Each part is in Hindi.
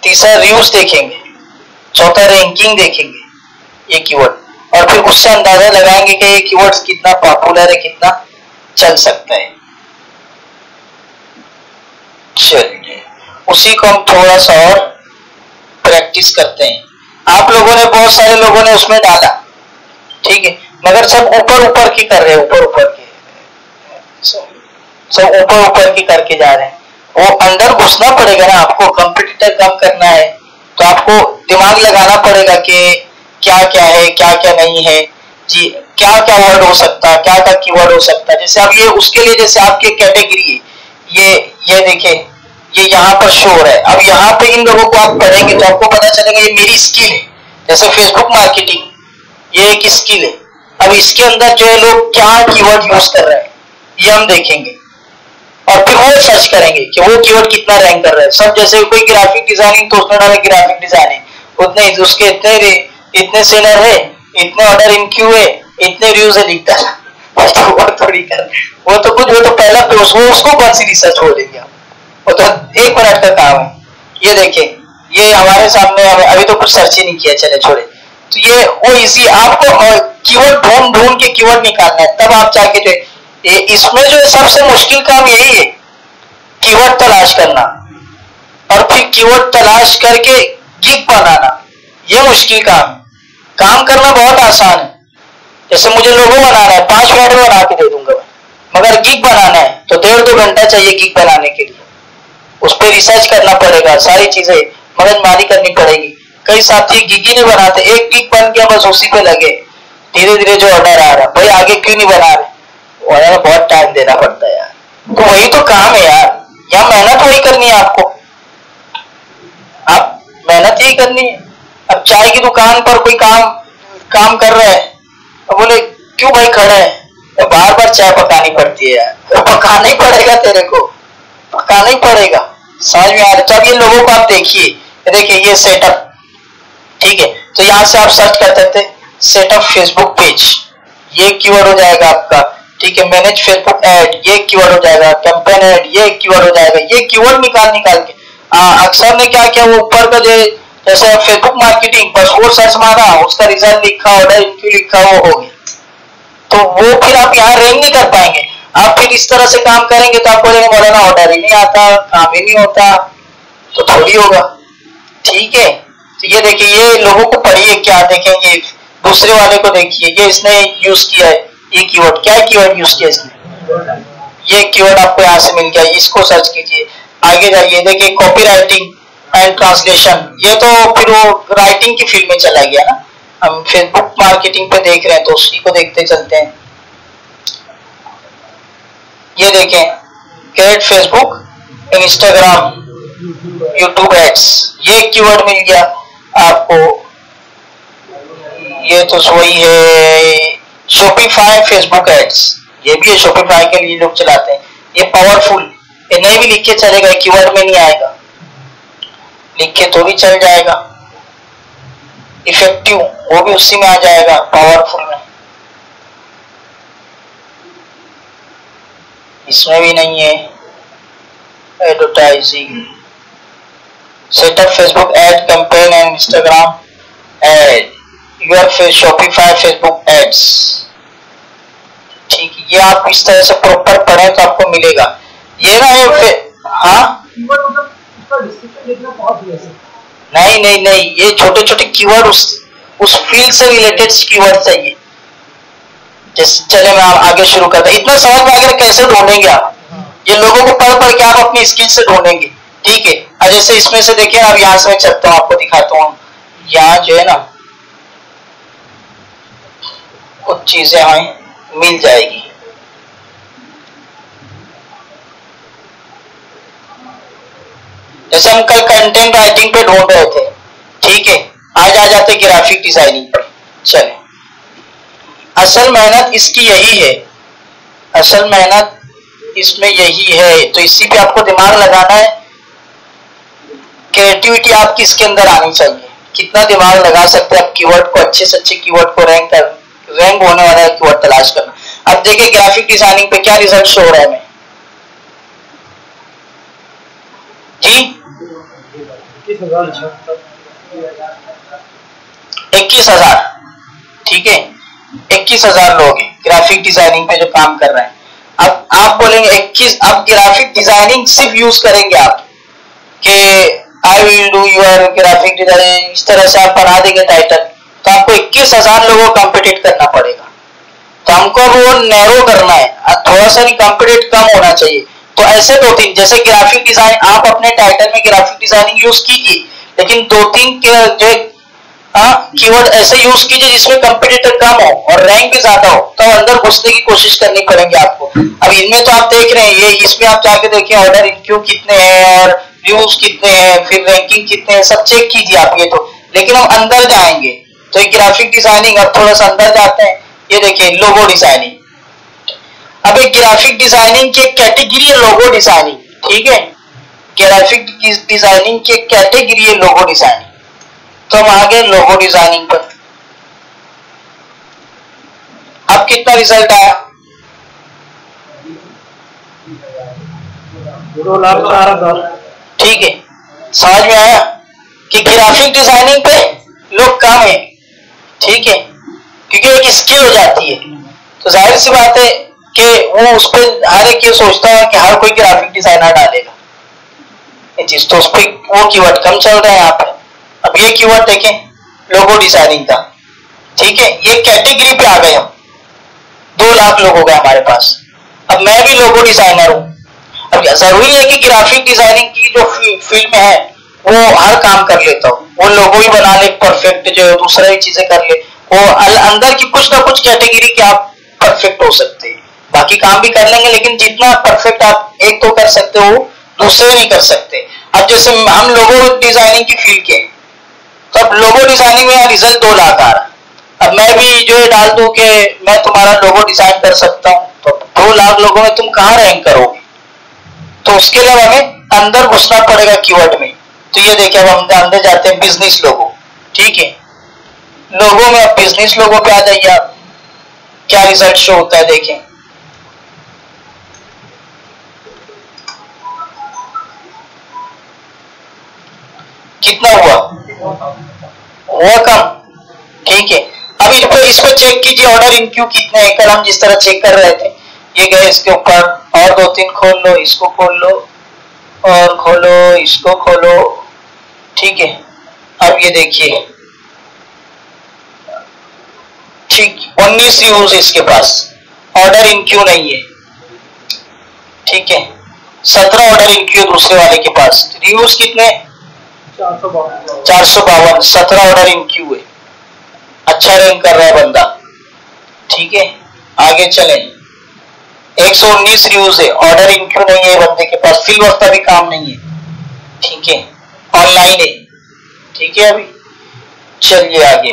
तीसरा रिव्यूज देखेंगे, चौथा रैंकिंग देखेंगे ये कीवर्ड, और फिर उससे अंदाजा लगाएंगे कि ये कीवर्ड्स कितना पॉपुलर है, कितना चल सकता है। चलिए उसी को हम थोड़ा सा और प्रैक्टिस करते हैं। आप लोगों ने, बहुत सारे लोगों ने उसमें डाला, ठीक है, मगर सब ऊपर ऊपर की कर रहे हैं, ऊपर ऊपर की, सब ऊपर ऊपर की करके जा रहे हैं। वो अंदर घुसना पड़ेगा ना आपको, कंपटीटर कम करना है तो आपको दिमाग लगाना पड़ेगा कि क्या क्या है, क्या क्या नहीं है जी, क्या क्या वर्ड हो सकता है, क्या क्या कीवर्ड हो सकता है। जैसे अब ये उसके लिए, जैसे आपकी कैटेगरी है, ये देखिए, ये यहाँ पर शो हो रहा है। अब यहाँ पे इन लोगों को आप पढ़ेंगे तो आपको पता चलेगा ये मेरी स्किल है। जैसे फेसबुक मार्केटिंग, ये एक स्किल है। अब इसके अंदर जो है लोग क्या कीवर्ड यूज कर रहे हैं ये हम देखेंगे, और फिर वो सर्च करेंगे कि वो कीवर्ड कितना रैंक कर रहा है। सब जैसे कोई ग्राफिक डिजाइनिंग तो उसने डाला ग्राफिक डिजाइनिंग, उतने उसके इतने सेलर है, इतने ऑर्डर इन क्यू है, इतने रिव्यूज है, लिखता है। वो थोड़ी कर, वो तो पहला पे उसको कौन सी रिसर्च हो रही है, वो तो 1 मिनट का काम है। ये देखिए, ये हमारे सामने, अभी तो कुछ सर्च ही नहीं किया, चले छोड़े। तो ये वो इजी, आपको कीवर्ड ढूंढ के कीवर्ड निकालना है, तब आप जाके जो इसमें जो सबसे मुश्किल काम यही है, कीवर्ड तलाश करना और फिर कीवर्ड तलाश करके गिग बनाना। ये मुश्किल काम करना बहुत आसान है। जैसे मुझे लोगो बनाना है, 5 मिनट में बना के दे दूंगा मैं, मगर गिग बनाना है तो 1.5-2 घंटा चाहिए गिग बनाने के लिए। उस पर रिसर्च करना पड़ेगा, सारी चीजें मगजमारी करनी पड़ेगी। कई साथी गिग ही नहीं बनाते, एक गिग बन गया बस उसी पे लगे, धीरे धीरे जो ऑर्डर आ रहा, भाई आगे क्यों नहीं बना रहे, ऑर्डर बहुत टाइम देना पड़ता है यार। तो वही तो काम है यार, यहाँ मेहनत वही करनी है आपको, आप मेहनत यही करनी है। अब चाय की दुकान पर कोई काम कर रहा है, अब बोले क्यों भाई खड़े हैं, तो बार बार चाय पकानी पड़ती है यार, तो पकाना ही पड़ेगा, तेरे को पकाना ही पड़ेगा, समझ में आ रहा। जब ये लोगों को आप देखिए ये सेटअप, ठीक है, तो यहाँ से आप सर्च कर सकते हैं सेटअप फेसबुक पेज, ये कीवर्ड हो जाएगा आपका, ठीक है। मैनेज फेसबुक ऐड, ये कीवर्ड हो जाएगा। कैंपेन ऐड, ये कीवर्ड हो जाएगा। ये कीवर्ड निकाल के अक्सर ने क्या किया, वो ऊपर का जो जैसे फेसबुक मार्केटिंग, बस वो सर्च मारा, उसका रिजल्ट लिखा, ऑर्डर इनक्यू लिखा, वो हो गया। तो वो फिर आप यहाँ रैंक नहीं कर पाएंगे। आप फिर इस तरह से काम करेंगे तो आपको बोलेंगे मौलाना ऑर्डर ही नहीं आता, काम ही नहीं होता, तो थोड़ी होगा, ठीक है। तो ये देखिए, ये लोगों को पढ़िए, क्या देखेंगे, दूसरे वाले को देखिए, ये इसने यूज किया है ये कीवर्ड, क्या कीवर्ड यूज किया इसने, ये कीवर्ड आपको यहाँ से मिल गया, इसको सर्च कीजिए। आगे जाइए, देखिए कॉपी राइटिंग एंड ट्रांसलेशन, ये तो फिर वो राइटिंग की फील्ड में चला गया ना। हम फेसबुक मार्केटिंग पे देख रहे हैं तो उसी को देखते चलते हैं। ये देखें, create Facebook, Instagram, YouTube ads, ये कीवर्ड मिल गया आपको। ये तो वही है, शॉपिफाई फेसबुक एड्स, ये भी है, शॉपिफाई के लिए लोग चलाते हैं। ये पावरफुल, ये नहीं भी लिख के चलेगा, कीवर्ड में नहीं आएगा, लिख के तो भी चल जाएगा। इफेक्टिव, वो भी उसी में आ जाएगा, पावरफुल में, इसमें भी नहीं है। Advertising, set up Facebook ad campaign and Instagram ad, your Shopify Facebook ads, ठीक है। ये आप इस तरह से प्रॉपर पढ़े तो आपको मिलेगा। ये ना ये हाँ नहीं, ये छोटे छोटे कीवर्ड उस फील्ड से रिलेटेड कीवर्ड चाहिए। जैसे चले मैं आगे शुरू करता, इतना समझ में आगे कैसे ढूंढेंगे आप, ये लोगों को पढ़ के आप अपनी स्किल से ढूंढेंगे, ठीक है। और जैसे इसमें से देखिए, अब यहाँ से मैं चलता हूँ, आपको दिखाता हूँ। यहाँ जो है ना कुछ चीजें हमें मिल जाएगी। जैसे हम कल कंटेंट राइटिंग पे ढूंढ रहे थे, ठीक है, आज आ जाते ग्राफिक डिजाइनिंग पर। चले, असल मेहनत इसकी यही है, असल मेहनत इसमें यही है, तो इसी पे आपको दिमाग लगाना है। क्रिएटिविटी आपकी इसके अंदर आनी चाहिए, कितना दिमाग लगा सकते हैं आप कीवर्ड को, अच्छे से अच्छे कीवर्ड को रैंक होने वाला है कीवर्ड तलाश करना। अब देखिए ग्राफिक डिजाइनिंग पे क्या रिजल्ट शो हो रहा है हमें जी, 21,000, ठीक है, 21,000 लोग हैं ग्राफिक डिजाइनिंग पे जो काम कर रहे हैं। अब आप बोलेंगे 21, अब ग्राफिक डिजाइनिंग सिर्फ यूज करेंगे आप कि I will do your graphic designing, इस तरह से आप बना देंगे टाइटल, तो आपको 21,000 लोगों को कॉम्पिटिट करना पड़ेगा। तो हमको वो नैरो करना है, थोड़ा सा नहीं, कॉम्पिटिट कम होना चाहिए। तो ऐसे 2-3, जैसे ग्राफिक डिजाइन, आप अपने टाइटल में ग्राफिक डिजाइनिंग यूज कीजिए, लेकिन 2-3 जो कीवर्ड ऐसे यूज कीजिए जिसमें कंपटीटर कम हो और रैंक भी ज्यादा हो, तो अंदर घुसने की कोशिश करनी पड़ेगी आपको। अब इनमें तो आप देख रहे हैं, ये इसमें आप जाके देखिए ऑर्डर इनक्यू कितने हैं और व्यूज कितने हैं, फिर रैंकिंग कितने हैं, सब चेक कीजिए आप ये तो। लेकिन हम अंदर जाएंगे तो ये ग्राफिक डिजाइनिंग, अब थोड़ा सा अंदर जाते हैं, ये देखिए लोगो डिजाइनिंग। अब एक ग्राफिक डिजाइनिंग की कैटेगरी है लोगो डिजाइनिंग, ठीक है, ग्राफिक डिजाइनिंग की कैटेगरी है लोगो डिजाइनिंग। तो हम आ गए लोगो डिजाइनिंग पर। अब कितना रिजल्ट आया? 2,00,000। ठीक है, समझ में आया कि ग्राफिक डिजाइनिंग पे लोग कम है, ठीक है, क्योंकि एक स्किल हो जाती है। तो जाहिर सी बात है कि वो उस पर हर एक ये सोचता है कि हर कोई ग्राफिक डिजाइनर डालेगा ये चीज, तो उस पर वो कीवर्ड कम चल रहा है यहाँ पे। अब ये कीवर्ड देखें लोगो डिजाइनिंग का, ठीक है, ये कैटेगरी पे आ गए हम, 2 लाख लोग हो गए हमारे पास। अब मैं भी लोगो डिजाइनर हूं। अब जरूरी है कि ग्राफिक डिजाइनिंग की जो फील्ड में है वो हर काम कर लेता हूँ, वो लोगो ही बना ले परफेक्ट, जो दूसरा ही चीजें कर ले, वो अंदर की कुछ ना कुछ कैटेगरी के आप परफेक्ट हो सकते हैं, बाकी काम भी कर लेंगे, लेकिन जितना परफेक्ट आप एक तो कर सकते हो दूसरे नहीं कर सकते। अब जैसे हम लोगो डिजाइनिंग की फील्ड के, तो अब लोगो डिजाइनिंग में रिजल्ट 2 लाख आ रहा। अब मैं भी जो डाल दूं कि मैं तुम्हारा लोगो डिजाइन कर सकता हूं, तो 2 लाख लोगों में तुम कहां रैंक करोगे? तो उसके लिए हमें अंदर घुसना पड़ेगा कीवर्ड में। तो ये देखिए, अब हम अंदर जाते हैं बिजनेस लोगो, ठीक है, लोगो में अब बिजनेस लोगो पे आ जाइए आप, क्या रिजल्ट शो होता है देखें। कितना हुआ? कम, ठीक है। अब इस पे चेक कीजिए ऑर्डर इनक्यू कितने हैं। कल हम जिस तरह चेक कर रहे थे, ये गए इसके ऊपर, और 2-3 खोल लो, इसको खोल लो और खोलो, इसको खोलो, ठीक है। अब ये देखिए, ठीक 19 रिव्यूज इसके पास, ऑर्डर इनक्यू नहीं है, ठीक है। 17 ऑर्डर इनक्यू दूसरे वाले के पास, रिव्यूज कितने? 452, 17 ऑर्डर इनक्यू है, अच्छा रैंक कर रहा है बंदा, ठीक है। आगे चले, 119 रिव्यूज है, ऑर्डर इनक्यू नहीं है बंदे के पास, फिल वस्ता भी काम नहीं है, ठीक है, ऑनलाइन है, ठीक है। अभी चलिए आगे,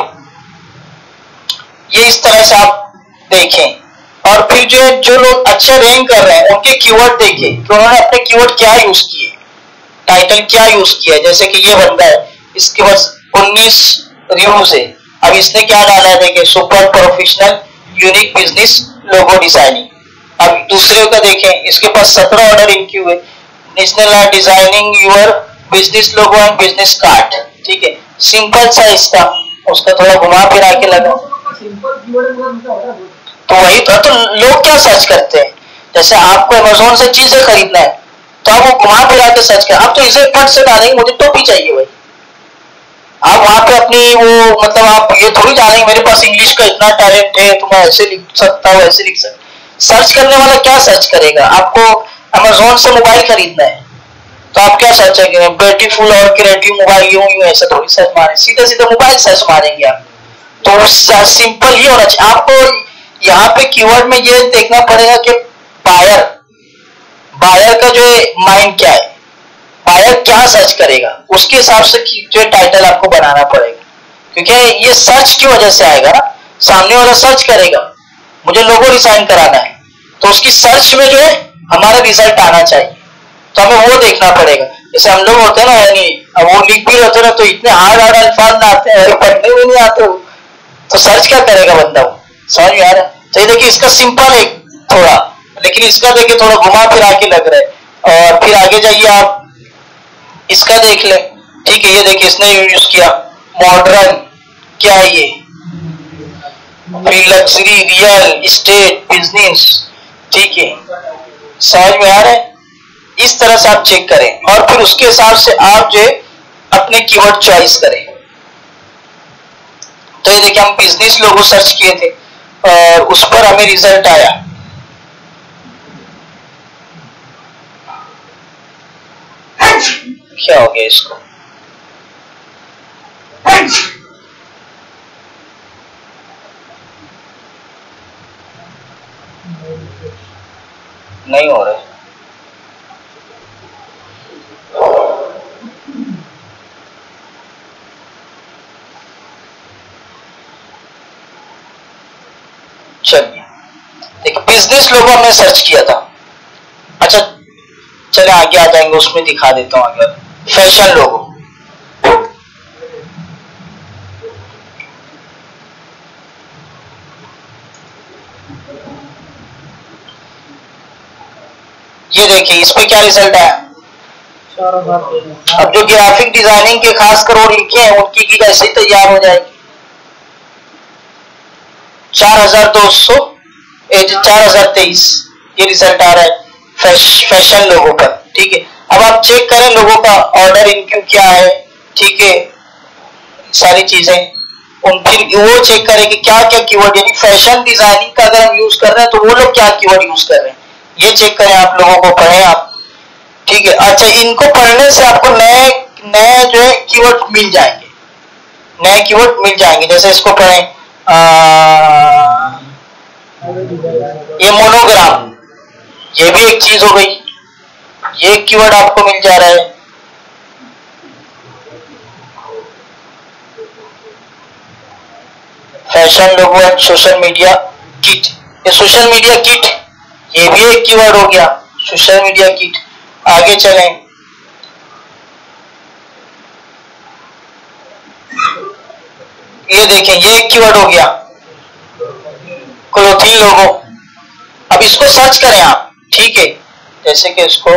ये इस तरह से आप देखें। और फिर जो लोग अच्छे रैंक कर रहे हैं उनके कीवर्ड देखिए कि उन्होंने अपने कीवर्ड क्या यूज किए, टाइटल क्या यूज किया है। जैसे कि ये बंदा है, इसके पास 19 रिव्यूज है, अब इसने क्या डाला है देखिए, super professional unique business logo designing. अब दूसरे का देखें, इसके पास 17 ऑर्डर इनक्यू है, इसने designing your business logo and business card, ठीक है, सिंपल सा इसका, उसका थोड़ा घुमा फिरा के लगा। तो वही तो लोग क्या सर्च करते हैं, जैसे आपको अमेज़न से चीजें खरीदना है तो आप वो घुमा फिरा के सर्च करें, आप तो इसे फट से डालेंगे मुझे टोपी चाहिए भाई, आप वहां पे अपनी वो मतलब आप ये थोड़ी जानेंगे मेरे पास इंग्लिश का इतना टैलेंट है तो मैं ऐसे लिख सकता हूँ, ऐसे लिख सकता। सर्च करने वाला क्या सर्च करेगा? आपको अमेज़न से मोबाइल खरीदना है तो आप क्या सर्च करेंगे? ब्यूटीफुल और क्रिएटिव मोबाइल, यूं ऐसा थोड़ी सर्च मारें, सीधे सीधे मोबाइल सर्च मारेंगे आप। तो सिंपल ही होना चाहिए। आपको यहाँ पे कीवर्ड में ये देखना पड़ेगा कि बायर का जो माइंड क्या है, बायर क्या सर्च करेगा, उसके हिसाब से जो टाइटल आपको बनाना पड़ेगा, क्योंकि ये सर्च की वजह से आएगा ना। सामने वाला सर्च करेगा मुझे लोगो डिजाइन कराना है, तो उसकी सर्च में जो है हमारा रिजल्ट आना चाहिए, तो हमें वो देखना पड़ेगा। जैसे हम लोग होते हैं ना, यानी वो लिख भी होते ना तो इतने हार्ड अल्फाज ना आते हैं, पढ़ने में नहीं आते, तो सर्च क्या करेगा बंदा, वो समझ में आ रहा है। तो ये देखिए, इसका सिंपल है थोड़ा, लेकिन इसका देखिए थोड़ा घुमा फिरा के लग रहा है। और फिर आगे जाइए आप, इसका देख ले, ठीक है, ये देखिए इसने यूज किया मॉडर्न, क्या है ये, फिर लग्जरी, रियल एस्टेट, बिजनेस। ठीक है, समझ में आ रहा है? इस तरह से आप चेक करें और फिर उसके हिसाब से आप जो अपने कीवर्ड चॉइस करें। तो ये देखिए हम बिजनेस लोगो सर्च किए थे और उस पर हमें रिजल्ट आया। क्या हो गया इसको? नहीं हो रहा है। चलिए देखिए बिजनेस लोगो हमने सर्च किया था। अच्छा चले आगे आ जाएंगे, उसमें दिखा देता हूं आगे। फैशन लोगो, ये देखिए इस पे क्या रिजल्ट आया। अब जो ग्राफिक डिजाइनिंग के खासकर वो लिखे हैं उनकी की कैसे तैयार हो जाएगी। 4023 ये रिजल्ट आ रहा है फैशन लोगों पर। ठीक है, अब आप चेक करें लोगों का ऑर्डर इनक्यू क्या है। ठीक है, सारी चीजें उन फिर वो चेक करें कि क्या क्या कीवर्ड, यानी फैशन डिजाइनिंग का अगर हम यूज कर रहे हैं तो वो लोग क्या कीवर्ड यूज कर रहे हैं, ये चेक करें। आप लोगों को पढ़े आप। ठीक है, अच्छा इनको पढ़ने से आपको नए नए जो है कीवर्ड मिल जाएंगे, नए कीवर्ड मिल जाएंगे। जैसे इसको पढ़ें, ये मोनोग्राम, ये भी एक चीज हो गई, ये कीवर्ड आपको मिल जा रहा है। Fashion logo and social media kit, ये सोशल मीडिया किट ये भी एक कीवर्ड हो गया, सोशल मीडिया किट। आगे चलें, ये देखें ये एक कीवर्ड हो गया क्लोथिंग लोगो। अब इसको सर्च करें आप। ठीक है, जैसे कि इसको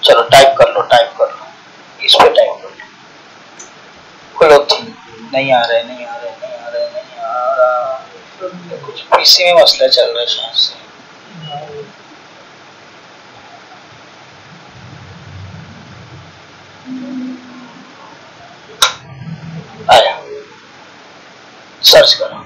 चलो टाइप कर लो, इस पे टाइप कर लो क्लोथिंग। नहीं आ रहा है, कुछ पीसी में मसला चल रहा है शायद से। आया, सर्च करो।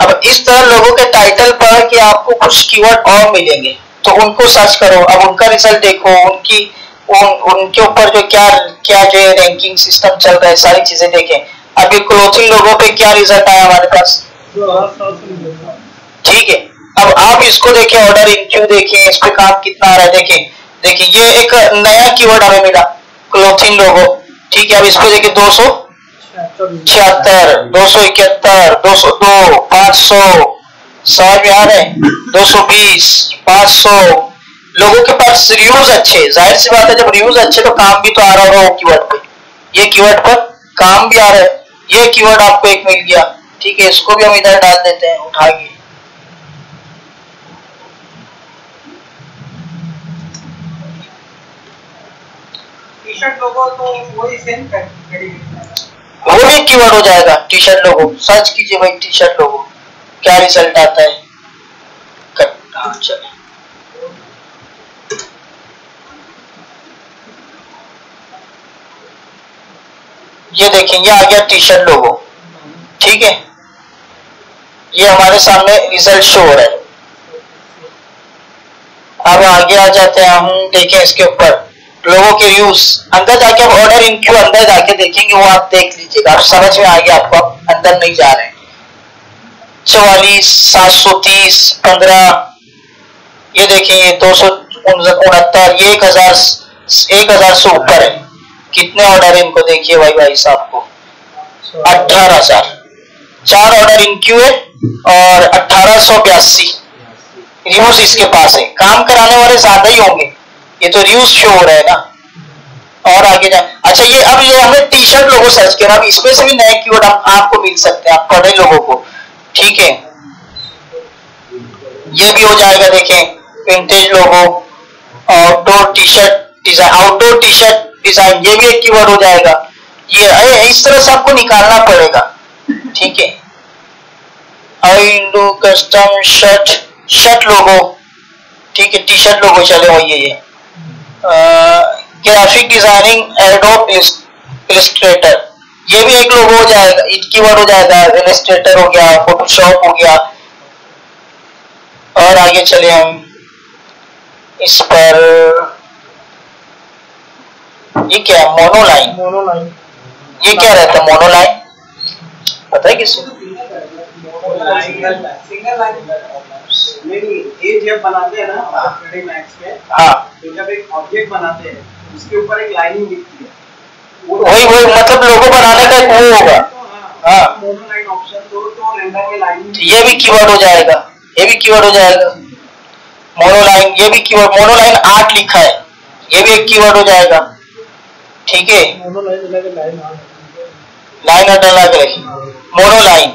अब इस तरह लोगों के टाइटल पर कि आपको कुछ कीवर्ड और मिलेंगे तो उनको सर्च करो। अब उनका रिजल्ट देखो, उनके ऊपर जो क्या जो रैंकिंग सिस्टम चल रहा है, सारी चीजें देखें। अभी क्लोथिंग लोगों पे क्या रिजल्ट आया हमारे पास। ठीक है, अब आप इसको देखें, ऑर्डर इनक्यू देखें, इस पे काम कितना आ रहा है देखें। देखिए ये एक नया कीवर्ड हमें मिला क्लोथिंग लोगो। ठीक है, अब इस पे देखिए 276, 271, 202, 500, समझ में आ रहे हैं, 220, 500। लोगों के पास रिव्यूज अच्छे, जाहिर सी बात है जब रिव्यूज अच्छे तो काम भी तो आ रहा होगा वो कीवर्ड पे, ये कीवर्ड पर काम भी आ रहा है। ये कीवर्ड आपको एक मिल गया। ठीक है, इसको भी हम इधर डाल देते हैं उठा के। टी शर्ट लोगो तो वही सेम वो भी कीवर्ड हो जाएगा। टी शर्ट लोगो सर्च कीजिए भाई, टी शर्ट लोगो क्या रिजल्ट आता है। चलिए ये देखेंगे आ गया टी शर्ट लोगो। ठीक है, ये हमारे सामने रिजल्ट शो हो रहा है। अब आगे आ जाते हैं हम, देखें इसके ऊपर लोगों के रिव्यूज। अंदर जाके आप ऑर्डर इनक्यू अंदर जाके देखेंगे, वो आप देख लीजिएगा, आप समझ में आ गया आपको, अंदर नहीं जा रहे हैं। 44, 730, 15, ये देखेंगे 269, ये 1000 से ऊपर है। कितने ऑर्डर इनको देखिए भाई साहब को, 18,000। 4 ऑर्डर इनक्यू है और 1882 रिव्यूज इसके पास है। काम कराने वाले ज्यादा ही होंगे, ये तो रिव्यूज शो हो रहा है ना। और आगे जा, अच्छा ये अब ये हमने टी शर्ट लोगो सर्च किया, अब इसमें से भी नए कीवर्ड आपको मिल सकते हैं, आप पढ़े लोगों को। ठीक है, ये भी हो जाएगा। देखें vintage logo, outdoor T shirt design, outdoor T shirt design, ये भी एक कीवर्ड हो जाएगा। ये इस तरह से आपको निकालना पड़ेगा, ठीक है। I do custom shirt, shirt logo, ठीक है, टी शर्ट लोगो चले हो ये ग्राफिक डिजाइनिंग एडोब इलस्ट्रेटर, ये भी एक लोगो हो जाएगा, कीवर्ड हो जाएगा। इलस्ट्रेटर हो गया, फोटोशॉप हो गया। और आगे चले हम इस पर, ये क्या है, मोनोलाइन। मोनोलाइन ये क्या रहता है मोनोलाइन, पता है किसी? सिंगल लाइन नहीं, ये जब बनाते हैं ना 3D Max में, हाँ, तो जब एक ऑब्जेक्ट बनाते हैं उसके ऊपर एक लाइनिंग दिखती है, वही मतलब लोगो बनाने का एक वो होगा। हाँ, मोनोलाइन ऑप्शन तो रेंडर में लाइनिंग, ये भी कीवर्ड हो जाएगा, ये भी कीवर्ड हो जाएगा। मोनोलाइन, ये भी कीवर्ड, मोनोलाइन आर्ट लिखा है, ये भी एक कीवर्ड हो जाएगा, ठीक है। लाइन आर्ट अलग रही, मोनोलाइन,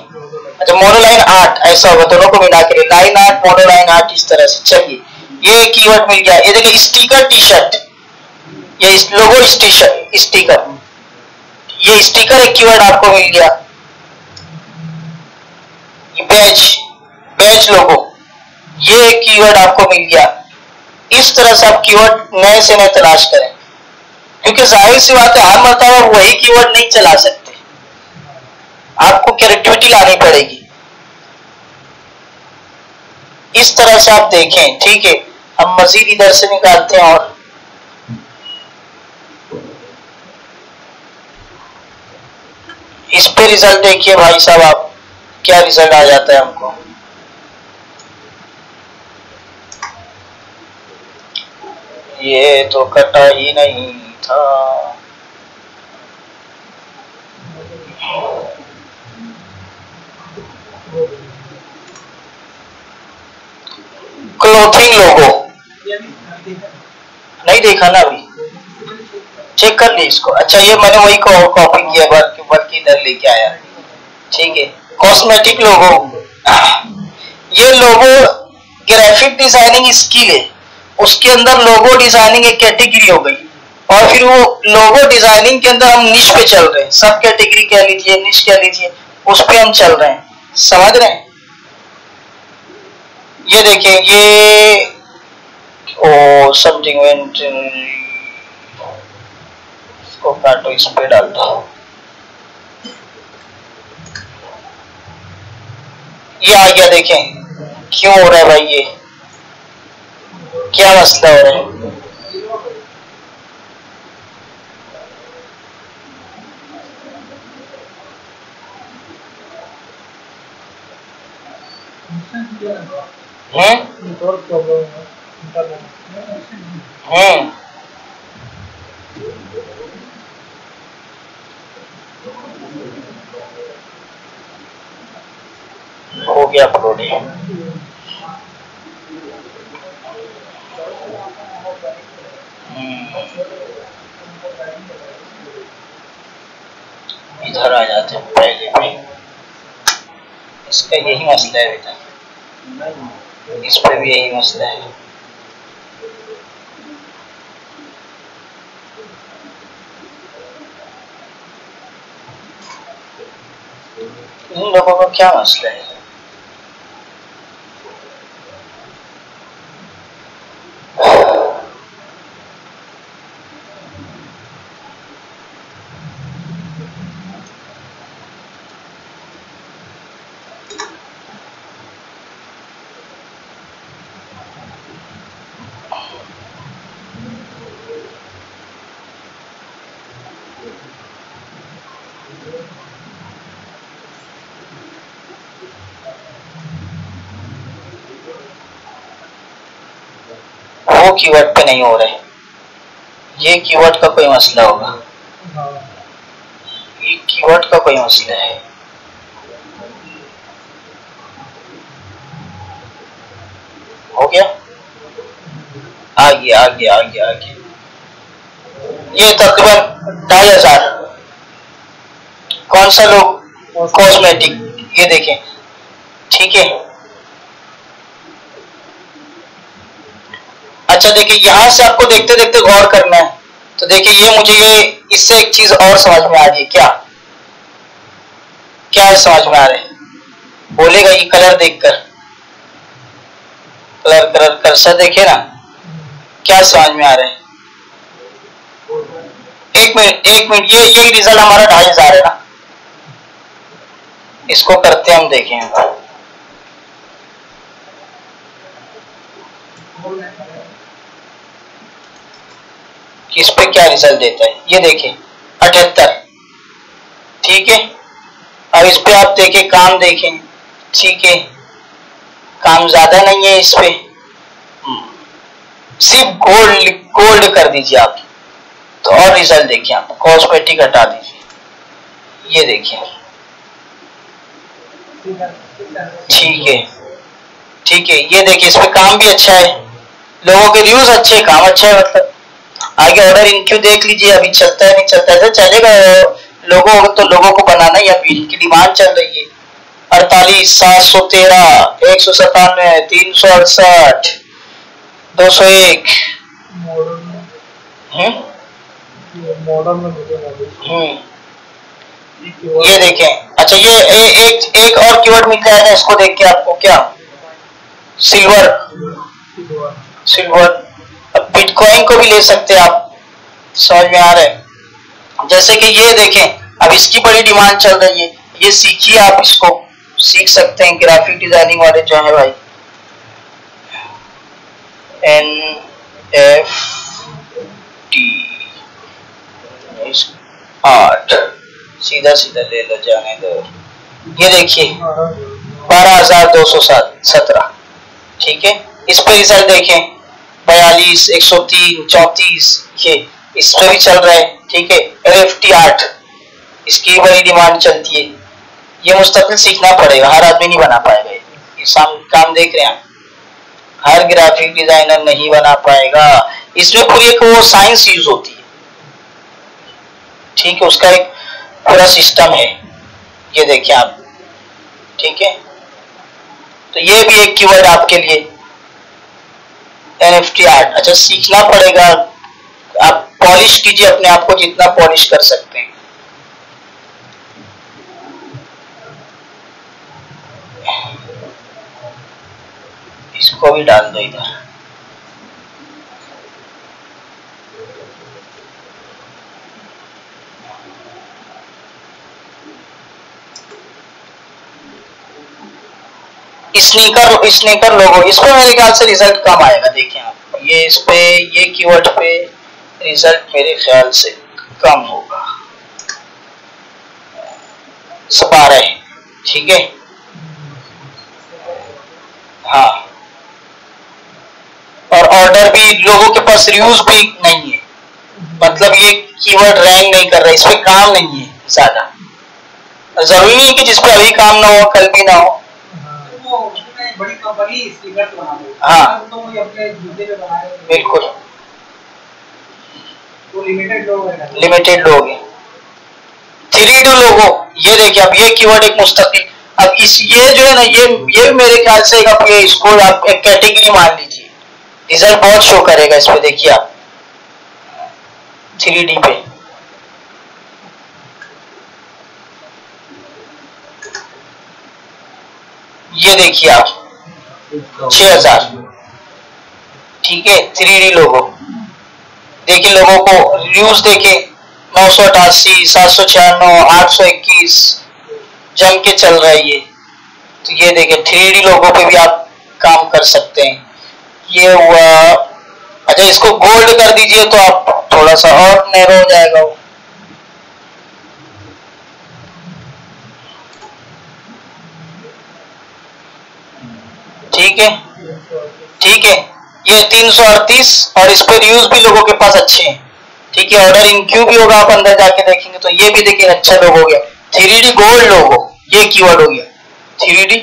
अच्छा मोनोलाइन आर्ट ऐसा होगा, दोनों को मिला के लाइन आर्ट मोनोलाइन आर्ट, इस तरह से। चलिए, ये कीवर्ड मिल गया। ये देखिए स्टिकर टी शर्ट, ये लोगो स्टिकर, ये स्टिकर एक कीवर्ड आपको मिल गया। बैज, बैज लोगो, ये एक कीवर्ड आपको मिल गया। इस तरह से आप कीवर्ड नए से नए तलाश करें, क्योंकि जाहिर सी बात है हर मर्तबा वही कीवर्ड नहीं चला सकते, आपको क्रिएटिविटी लानी पड़ेगी। इस तरह से आप देखें, ठीक है। हम मजीद इधर से निकालते हैं और इस पे रिजल्ट देखिए भाई साहब, आप क्या रिजल्ट आ जाता है हमको। ये तो कटा ही नहीं था। क्लोथिंग लोगो नहीं देखा ना अभी, चेक कर ली इसको। अच्छा, ये मैंने वही कॉपी किया, वर्क इधर लेके आया, ठीक है। कॉस्मेटिक लोगो, ये लोगो ग्राफिक डिजाइनिंग स्किल है, उसके अंदर लोगो डिजाइनिंग एक कैटेगरी हो गई, और फिर वो लोगो डिजाइनिंग के अंदर हम निश पे चल रहे हैं, सब कैटेगरी कह लीजिए, निश कह लीजिए, उस पे हम चल रहे हैं, समझ रहे हैं। ये देखें, ये ओ समथिंग वेंट, इसको काटो, इस पे डाल दो। ये आ गया, देखें क्यों हो रहा है भाई, ये क्या मसला हो रहा है। हो गया अपलोड। इधर आ जाते हैं पहले पे, इसका यही मसला है बेटा, इस पे भी यही मसला है। इन लोगों का क्या मसला है। वो कीवर्ड पे नहीं हो रहे, ये कीवर्ड का कोई मसला होगा, ये कीवर्ड का कोई मसला है। हो गया, आ गया आ गया आ गया आ गया। ये तकरीबन 2500। कौन सा लोग, कॉस्मेटिक, ये देखें, ठीक है। अच्छा देखिए, यहां से आपको देखते देखते गौर करना है। तो देखिए ये मुझे ये इससे एक चीज और समझ में आ रही है। क्या क्या समझ में आ रहा है? बोलेगा ये कलर देखकर, कलर कलर कर्सर देखिए ना, क्या समझ में आ रहा है? एक मिनट, ये रिजल्ट हमारा 2500 है ना, इसको करते हम देखें। इस पे क्या रिजल्ट देता है ये देखिए, 78। ठीक है, अब इस पे आप देखें, काम देखें। ठीक है, काम ज्यादा नहीं है इस पे, सिर्फ गोल्ड गोल्ड कर दीजिए आप। तो और रिजल्ट देखिए, आप कॉस्मेटिक हटा दीजिए, ये देखिए। ठीक है, ठीक है, ये देखिए इस पे काम भी अच्छा है, लोगों के रिव्यूज अच्छे, काम अच्छा है। मतलब आगे ऑर्डर इनक्यू देख लीजिए, अभी चलता है नहीं चलता है, चलेगा। लोगों को बनाना ही, अभी इनकी डिमांड चल रही है। 48, 713, 197, 368, 201। ये देखें। अच्छा ये एक और कीवर्ड मिल जाएगा इसको देख के आपको, क्या? सिल्वर। अब बिटकॉइन को भी ले सकते हैं आप, समझ में आ रहा है? जैसे कि ये देखें, अब इसकी बड़ी डिमांड चल रही है, ये सीखिए, आप इसको सीख सकते हैं। ग्राफिक डिजाइनिंग वाले जो है भाई, NFT आर्ट, सीधा सीधा ले लो, जाने दो। ये देखिए 12,217। ठीक है, इस पे रिजल्ट देखें, 42, 103, 34, ये इस पे भी चल रहा है। ठीक है, NFT आर्ट, इसकी बड़ी डिमांड चलती है। ये मुस्तकिल सीखना पड़ेगा, हर आदमी नहीं बना पाएगा। ये काम देख रहे हैं, हर ग्राफिक डिजाइनर नहीं बना पाएगा। इसमें पूरी एक वो साइंस यूज होती है। ठीक है, उसका एक पूरा सिस्टम है, ये देखिए आप। ठीक है, तो ये भी एक कीवर्ड आपके लिए, NFT आर्ट। अच्छा, सीखना पड़ेगा, आप पॉलिश कीजिए अपने आप को, जितना पॉलिश कर सकते हैं। इसको भी डाल दो इधर। स्नीकर लोगो, इस पे मेरे ख्याल से रिजल्ट कम आएगा। देखिए आप, ये इस पे, ये कीवर्ड पे रिजल्ट मेरे ख्याल से कम होगा, 12। ठीक है, हाँ, और ऑर्डर भी, लोगों के पास रिव्यूज भी नहीं है, मतलब ये कीवर्ड रैंक नहीं कर रहा, इस पे काम नहीं है ज्यादा। जरूरी नहीं कि जिस पे अभी काम ना हो कल भी ना हो। बड़ी कंपनी स्टिकर बना रही है, हाँ, तो वो अपने जूते पे बना रहे हैं। बिल्कुल, तो लिमिटेड लोग हैं। 3D लोगो, ये देखिए अब, ये कीवर्ड एक मुस्तकिल। अब इस ये जो है ना, ये मेरे ख्याल से आप ये इसको आप एक कैटेगरी मान लीजिए, रिजल्ट बहुत शो करेगा इस पे। देखिए आप 3D पे, ये देखिए आप 6000। ठीक है, 3D लोगो देखिए, लोगों को रिव्यूज देखे, 988, 796, 821, जम के चल रहा है ये। तो ये देखिए 3D लोगों पे भी आप काम कर सकते हैं। ये हुआ। अच्छा, इसको गोल्ड कर दीजिए तो आप थोड़ा सा और नैरो हो जाएगा वो। ठीक है, ठीक है, ये 338, और इस पे रिव्यूज भी लोगों के पास अच्छे हैं। ठीक है, ऑर्डर इनक्यू भी होगा, आप अंदर जाके देखेंगे तो ये भी देखिए अच्छा लोग हो गया। 3D गोल्ड लोगो, ये कीवर्ड हो गया, 3D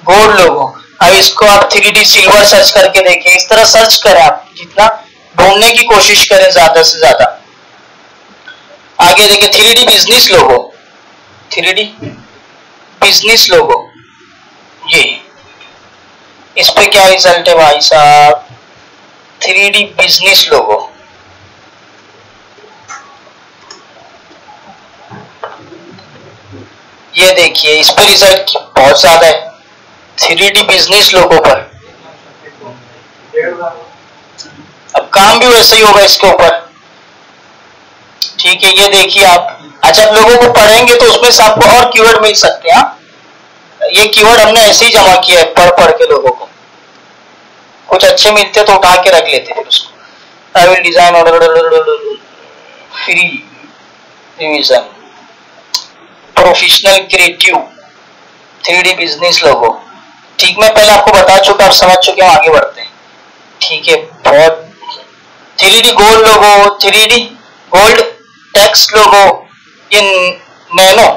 गोल्ड लोगो। अब इसको आप 3D सिल्वर सर्च करके देखें, इस तरह सर्च करें आप, जितना ढूंढने की कोशिश करें ज्यादा से ज्यादा। आगे देखिए 3D बिजनेस लोगो, 3D बिजनेस लोगो, ये इस पे क्या रिजल्ट है भाई साहब? 3D बिजनेस लोगो। ये देखिए इस पर रिजल्ट बहुत ज्यादा है 3D बिजनेस लोगों पर। अब काम भी वैसे ही होगा इसके ऊपर, ठीक है। ये देखिए आप, अच्छा आप लोगों को पढ़ेंगे तो उसमें से आपको और कीवर्ड मिल सकते हैं। ये कीवर्ड हमने ऐसे ही जमा किया है पढ़ के लोगों को, कुछ अच्छे मिलते तो उठा के रख लेते फिर उसको। I will design free revision professional creative 3D business logo. ठीक, मैं पहले आपको बता चुका, आप समझ चुके हैं, आगे बढ़ते हैं। ठीक है, बहुत 3D गोल्ड लोगो, 3D गोल्ड टेक्स्ट लोगो, ये नैनो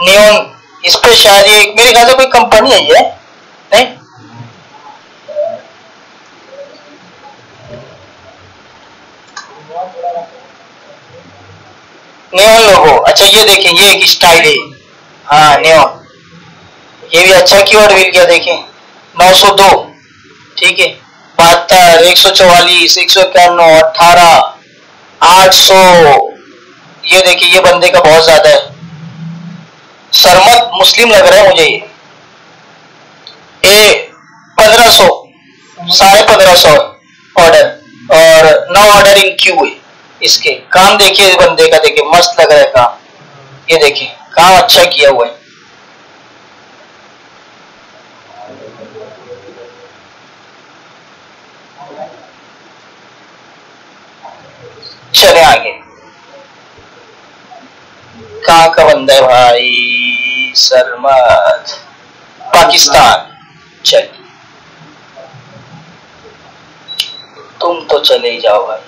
नियोन इस पे शायद ये मेरे ख्याल से कोई कंपनी है, ये नहीं नियोन लोगो। अच्छा ये देखें, ये एक स्टाइल है, हाँ नियोन, ये भी अच्छा कीवर्ड मिल गया। देखें 902, ठीक है, 72, 144, 191, 18, 800। ये देखिए ये बंदे का बहुत ज्यादा है, सरमत मुस्लिम लग रहा है मुझे ये 1500, 1550 ऑर्डर और 9 ऑर्डर इन क्यू है इसके। काम देखिए इस बंदे का, देखिए मस्त लग रहा है काम, ये देखिए काम अच्छा किया हुआ है। चले आगे, कहाँ का बंदा है भाई, सरमत पाकिस्तान। चल तुम तो चले ही जाओ भाई।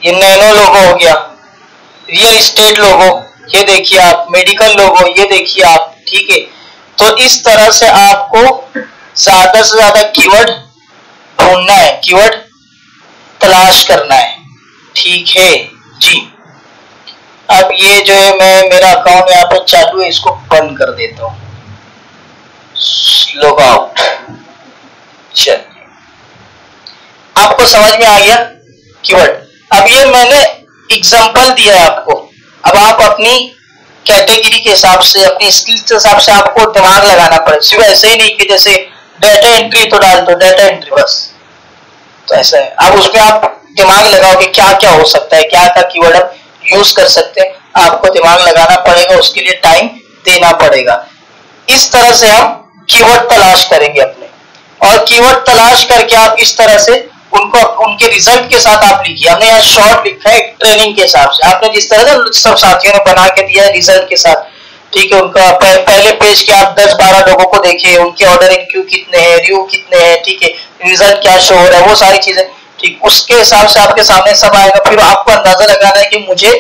ये नैनो लोगो हो गया, रियल एस्टेट लोगो, ये देखिए आप, मेडिकल लोगो, ये देखिए आप, ठीक है। तो इस तरह से आपको ज्यादा से ज्यादा कीवर्ड ढूंढना है, कीवर्ड तलाश करना है, ठीक है जी। अब ये जो है मैं, मेरा अकाउंट यहाँ पे चालू है, इसको बंद कर देता हूँ, लॉग आउट। चलिए आपको समझ में आ गया कीवर्ड। अब ये मैंने एग्जांपल दिया है आपको, अब आप अपनी कैटेगरी के हिसाब से, अपनी स्किल्स के हिसाब से आपको दिमाग लगाना पड़ेगा। सिर्फ ऐसे ही नहीं कि जैसे डाटा एंट्री तो डाल दो, डाटा एंट्री बस, तो ऐसा है। अब उसमें आप दिमाग लगाओ कि क्या क्या हो सकता है, क्या क्या कीवर्ड आप यूज कर सकते हैं, आपको दिमाग लगाना पड़ेगा, उसके लिए टाइम देना पड़ेगा। इस तरह से हम कीवर्ड तलाश करेंगे अपने, और कीवर्ड तलाश करके आप इस तरह से उनको उनके रिजल्ट के साथ आप लिखिए। हमने यहाँ शॉर्ट लिखा है ट्रेनिंग के हिसाब से, आपने जिस तरह से सब साथियों ने बना के दिया है रिजल्ट के साथ, ठीक है। उनका पहले पेज के आप 10-12 लोगों को देखिए, उनके ऑर्डर इन क्यू कितने हैं, रिव्यू कितने हैं, ठीक है, रिजल्ट क्या शो हो रहा है, वो सारी चीजें, ठीक, उसके हिसाब से आपके सामने सब आएगा। फिर आपको अंदाजा लगाना है कि मुझे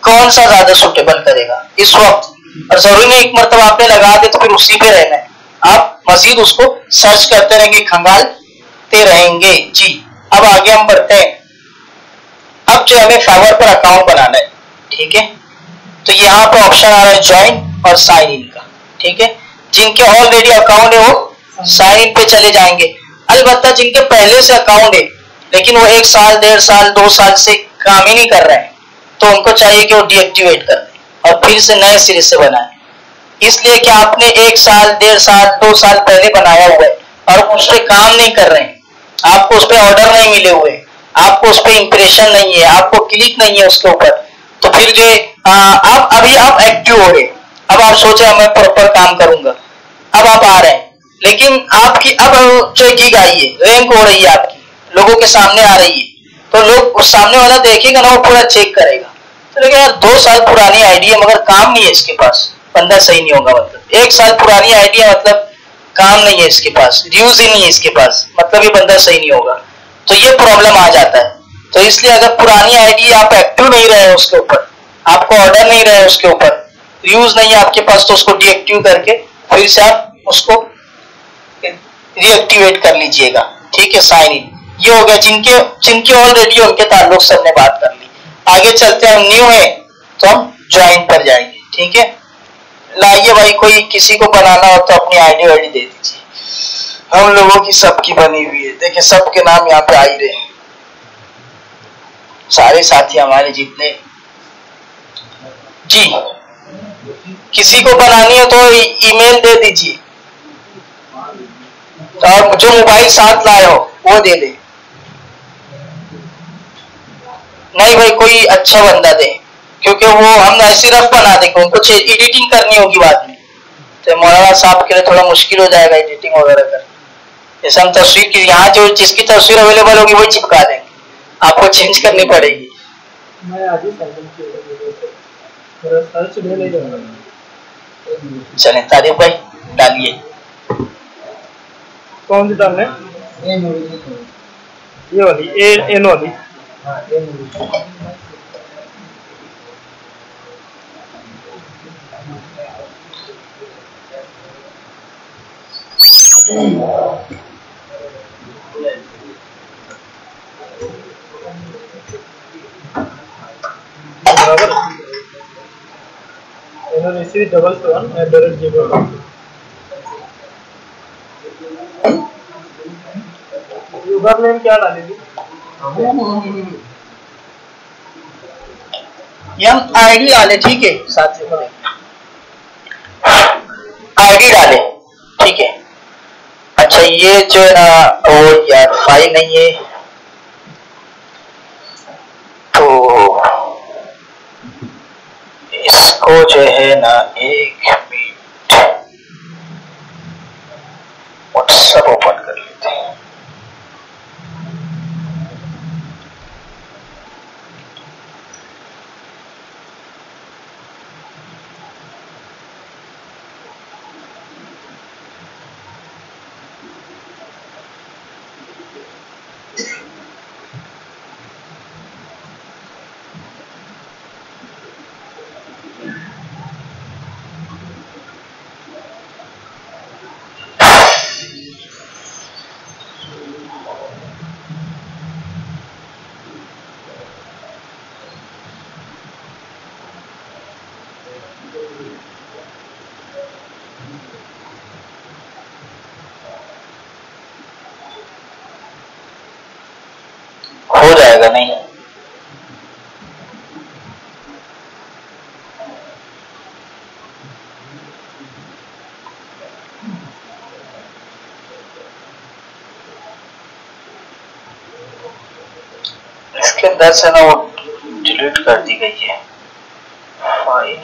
कौन सा ज्यादा सुटेबल करेगा इस वक्त, और जरूरी नहीं एक मरतबा आपने लगा दे तो फिर उसी पे रहना है, आप मजीद उसको सर्च करते रहेंगे, खंगालते रहेंगे जी। अब आगे हम बढ़ते हैं। अब जो हमें फाइवर पर अकाउंट बनाना है, ठीक है, तो यहाँ पर ऑप्शन आ रहा है ज्वाइन और साइन इन का, ठीक है। जिनके ऑलरेडी अकाउंट है वो साइन इन पे चले जाएंगे। अलबत्ता जिनके पहले से अकाउंट है लेकिन वो 1 साल, 1.5 साल, 2 साल से काम ही नहीं कर रहे हैं, तो उनको चाहिए कि वो डीएक्टिवेट कर दें और फिर से नए सिरे से बनाए। इसलिए कि आपने 1 साल, 1.5 साल, 2 साल पहले बनाया हुआ है और उस पर काम नहीं कर रहे हैं, आपको उस पर ऑर्डर नहीं मिले हुए, आपको उस पर इंप्रेशन नहीं है, आपको क्लिक नहीं है उसके ऊपर, तो फिर जो आप अभी आप एक्टिव हो रहे, अब आप सोचे मैं प्रॉपर काम करूंगा, अब आप आ रहे हैं, लेकिन आपकी अब जो गिग आई है, रैंक हो रही है आपकी, लोगों के सामने आ रही है, तो लोग उस सामने वाला देखेगा ना, वो पूरा चेक करेगा, तो देखिए यार 2 साल पुरानी आइडिया मगर काम नहीं है इसके पास, बंदा सही नहीं होगा। मतलब 1 साल पुरानी आइडिया मतलब काम नहीं है इसके पास, रिव्यूज ही नहीं है इसके पास, मतलब ये बंदा सही नहीं होगा, तो ये प्रॉब्लम आ जाता है। तो इसलिए अगर पुरानी आइडिया आप एक्टिव नहीं रहे उसके ऊपर, आपको ऑर्डर नहीं रहे उसके ऊपर, रिव्यूज नहीं है आपके पास, तो उसको डीएक्टिव करके फिर से आप उसको रीएक्टिवेट कर लीजिएगा, ठीक है। साइन इन ये हो गया, जिनके ऑलरेडी उनके ताल्लुक से हमने बात कर ली। आगे चलते हैं, हम न्यू है तो हम ज्वाइन पर जाएंगे, ठीक है। लाइए भाई, कोई किसी को बनाना हो तो अपनी आईडी वाईडी दे दीजिए। हम लोगों की सबकी बनी हुई है। देखिए सबके नाम यहाँ पे आ ही रहे हैं, सारे साथी हमारे जितने। जी किसी को बनानी हो तो ईमेल दे दीजिए, और जो मोबाइल साथ लाए हो वो दे दे। नहीं भाई कोई अच्छा बंदा दे, क्योंकि वो हम ऐसे रफ बना देंगे, कुछ एडिटिंग करनी होगी बाद में, तो मौलाना साहब के लिए थोड़ा मुश्किल हो जाएगा एडिटिंग वगैरह कर। जैसे हम तस्वीर की यहाँ जो जिसकी तस्वीर अवेलेबल होगी वही चिपका देंगे, आपको चेंज करनी पड़ेगी। मैं आज ही सर्च में नहीं जाऊंगा। चले तारीफ भाई डालिए। कौन सी डालने? ये वाली एन वाली। बराबर $777@gmail.com। यूजर नेम क्या डालेगी? हम आईडी डाले, ठीक है साथ में आईडी डाले, ठीक है। अच्छा ये जो है ना वो यार फाइल नहीं है, तो इसको जो है ना 1 मिनट व्हाट्सएप ओपन कर लेते हैं। हो जाएगा नहीं? इसके अंदर से ना वो डिलीट कर दी गई है फाइल।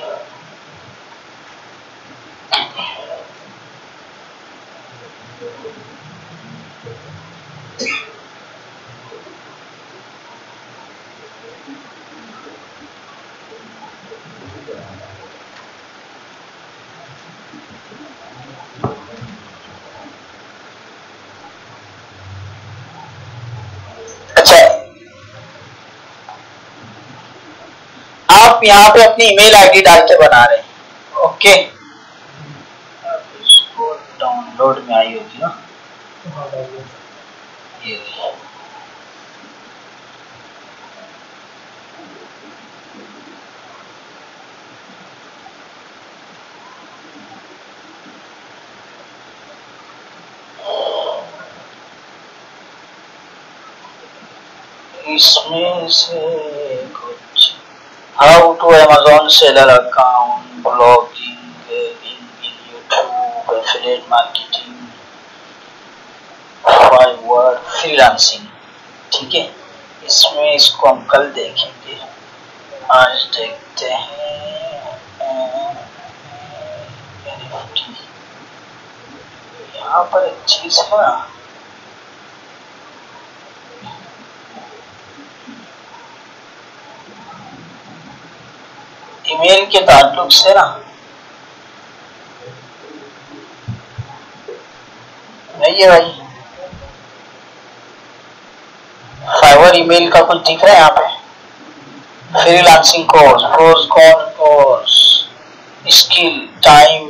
आप यहाँ पे अपनी ईमेल आईडी डाल के बना रहे हैं, ओके। इसको डाउनलोड में आई होगी ना ये। इसमें से कुछ how to Amazon seller account, blogging in YouTube, affiliate marketing, Fiverr, freelancing, ठीक है। इसमें इसको हम कल देखेंगे, आज देखते हैं यहाँ पर एक चीज है ना, ईमेल के ताल्लुक से ना नहीं है भाई। फाइवर ईमेल का कुछ दिख रहा है यहाँ पे, freelancing course, pros con course, skill time,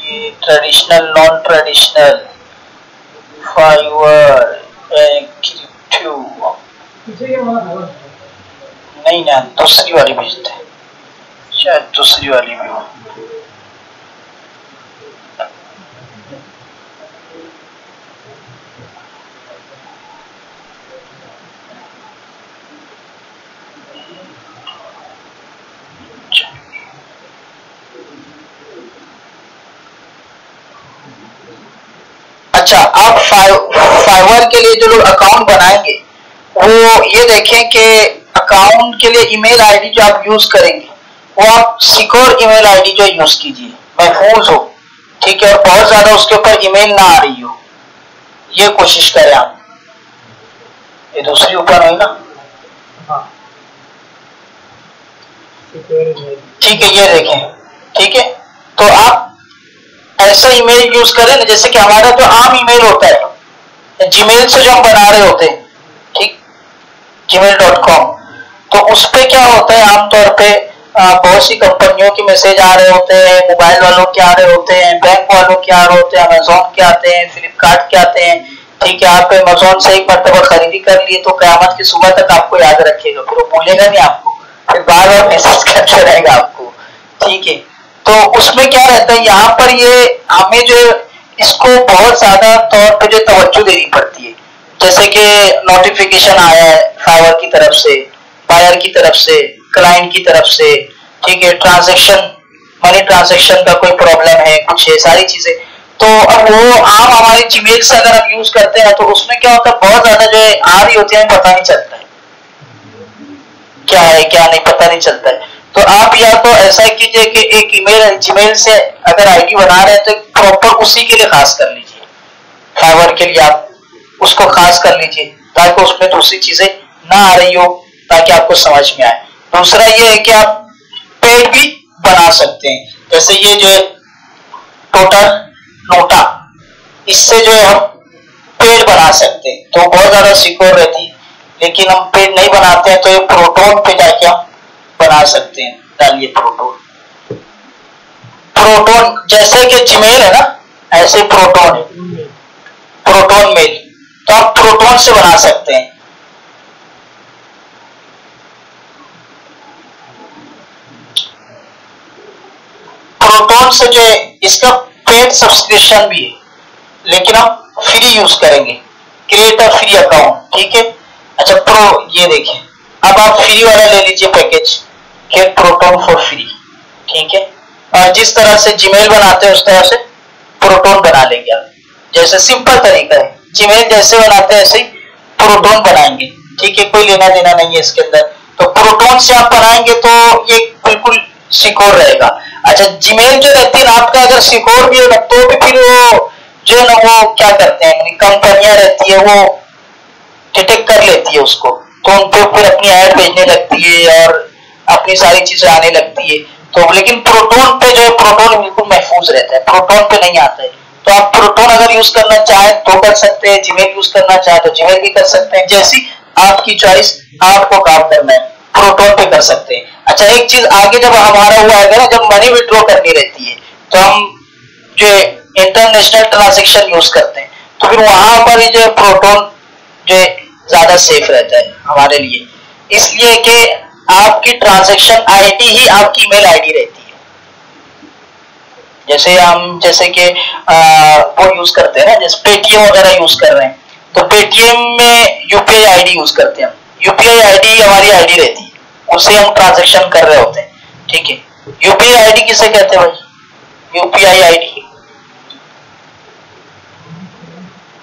ये traditional non traditional, Fiverr, crypto, नहीं ना दूसरी वाली भेजते हैं, शायद दूसरी वाली भी हो। अच्छा, आप फाइवर के लिए जो लोग अकाउंट बनाएंगे वो ये देखें कि अकाउंट के लिए ईमेल आईडी जो आप यूज करेंगे वो आप सिक्योर ईमेल आईडी जो यूज कीजिए, महफूज हो, ठीक है, और बहुत ज्यादा उसके ऊपर ईमेल ना आ रही हो, ये कोशिश करें आप। ये दूसरी ऊपर है ना, ठीक है, ये देखें, ठीक है। तो आप ऐसा ईमेल यूज करें ना, जैसे कि हमारा जो आम ईमेल होता है जीमेल से जो हम बना रहे होते हैं, ठीक, gmail.com, तो उस पे क्या होता है आमतौर पे बहुत सी कंपनियों के मैसेज आ रहे होते हैं, मोबाइल वालों के आ रहे होते हैं, बैंक वालों के आ रहे होते हैं, अमेजोन के आते हैं, फ्लिपकार्ट के आते हैं, ठीक है। आप अमेजोन से एक मरतबा खरीदी कर लिए तो कयामत की सुबह तक आपको याद रखेगा, फिर वो भूलेगा नहीं आपको, फिर बार बार मैसेज करते रहेगा आपको, ठीक है। तो उसमें क्या रहता है, यहाँ पर ये हमें जो इसको बहुत ज्यादा तौर पे जो तवज्जो देनी पड़ती है, जैसे कि नोटिफिकेशन आया है फाइवर की तरफ से, बायर की तरफ से, क्लाइंट की तरफ से, ठीक है, ट्रांजैक्शन, मनी ट्रांजैक्शन का कोई प्रॉब्लम है, कुछ है, सारी चीजें। तो अब वो आम हमारे जीमेल से अगर हम यूज करते हैं तो उसमें क्या होता है, बहुत ज्यादा जो है आ रही होती है, पता नहीं चलता है क्या है क्या नहीं, पता नहीं चलता है। तो आप या तो ऐसा कीजिए कि एक ईमेल जीमेल से अगर आईडी बना रहे हैं तो प्रॉपर उसी के लिए खास कर लीजिए, फाइवर के लिए आप उसको खास कर लीजिए ताकि उसमें दूसरी चीजें ना आ रही हो, ताकि आपको समझ में आए। दूसरा ये है कि आप पेड भी बना सकते हैं, जैसे ये जो है टोटल नोटा, इससे जो है हम पेड बना सकते हैं, तो बहुत ज्यादा सिक्योर रहती है। लेकिन हम पेड नहीं बनाते हैं तो ये प्रोटोन पे जाके हम बना सकते हैं। डालिए प्रोटोन, प्रोटोन जैसे कि जीमेल है ना, ऐसे प्रोटोन है, प्रोटोन मेल, तो आप प्रोटोन से बना सकते हैं। प्रोटोन से जो है इसका पेड सब्सक्रिप्शन भी है, लेकिन हम फ्री यूज करेंगे, क्रिएट अ फ्री अकाउंट, ठीक है। अच्छा, प्रो ये देखिए, अब आप फ्री वाला ले लीजिए package, get Proton for free, ठीक है। और जिस तरह से जीमेल बनाते हैं उस तरह से प्रोटोन बना लेंगे आप, जैसे सिंपल तरीका है, जीमेल जैसे बनाते हैं ऐसे ही प्रोटोन बनाएंगे, ठीक है, कोई लेना देना नहीं है इसके अंदर। तो प्रोटोन से आप बनाएंगे तो ये बिल्कुल सिक्योर रहेगा। अच्छा, जीमेल जो रहती है ना आपका, अगर सिक्योर भी हो तो भी फिर वो जो है ना वो क्या करते हैं, कंपनियां रहती है वो डिटेक्ट कर लेती है उसको, तो उनको फिर अपनी ऐड भेजने लगती है और अपनी सारी चीजें आने लगती है। तो लेकिन प्रोटोन पे जो है, प्रोटोन बिल्कुल महफूज रहता है, प्रोटोन पे नहीं आता है। तो आप प्रोटोन अगर यूज करना चाहें तो कर सकते हैं, जीमेल यूज करना चाहे तो जीमेल भी कर सकते हैं, जैसी आपकी चॉइस, आपको काम करना है प्रोटोन पे कर सकते हैं। अच्छा, एक चीज आगे जब हमारा हुआ है ना, जब मनी विड्रॉ करनी रहती है तो हम जो इंटरनेशनल ट्रांजेक्शन यूज करते हैं, तो फिर वहां पर जो प्रोटोन जो ज्यादा सेफ रहता है हमारे लिए, इसलिए कि आपकी ट्रांजैक्शन आईडी ही आपकी ईमेल आईडी रहती है। जैसे कि वो यूज करते हैं ना, जैसे पेटीएम वगैरह यूज कर रहे हैं, तो पेटीएम में यूपीआई आईडी यूज करते हैं, यूपीआई आईडी हमारी आईडी रहती है, उससे हम ट्रांजैक्शन कर रहे होते हैं, ठीक है। यूपीआई आईडी किसे कहते हैं भाई? यूपीआई आईडी,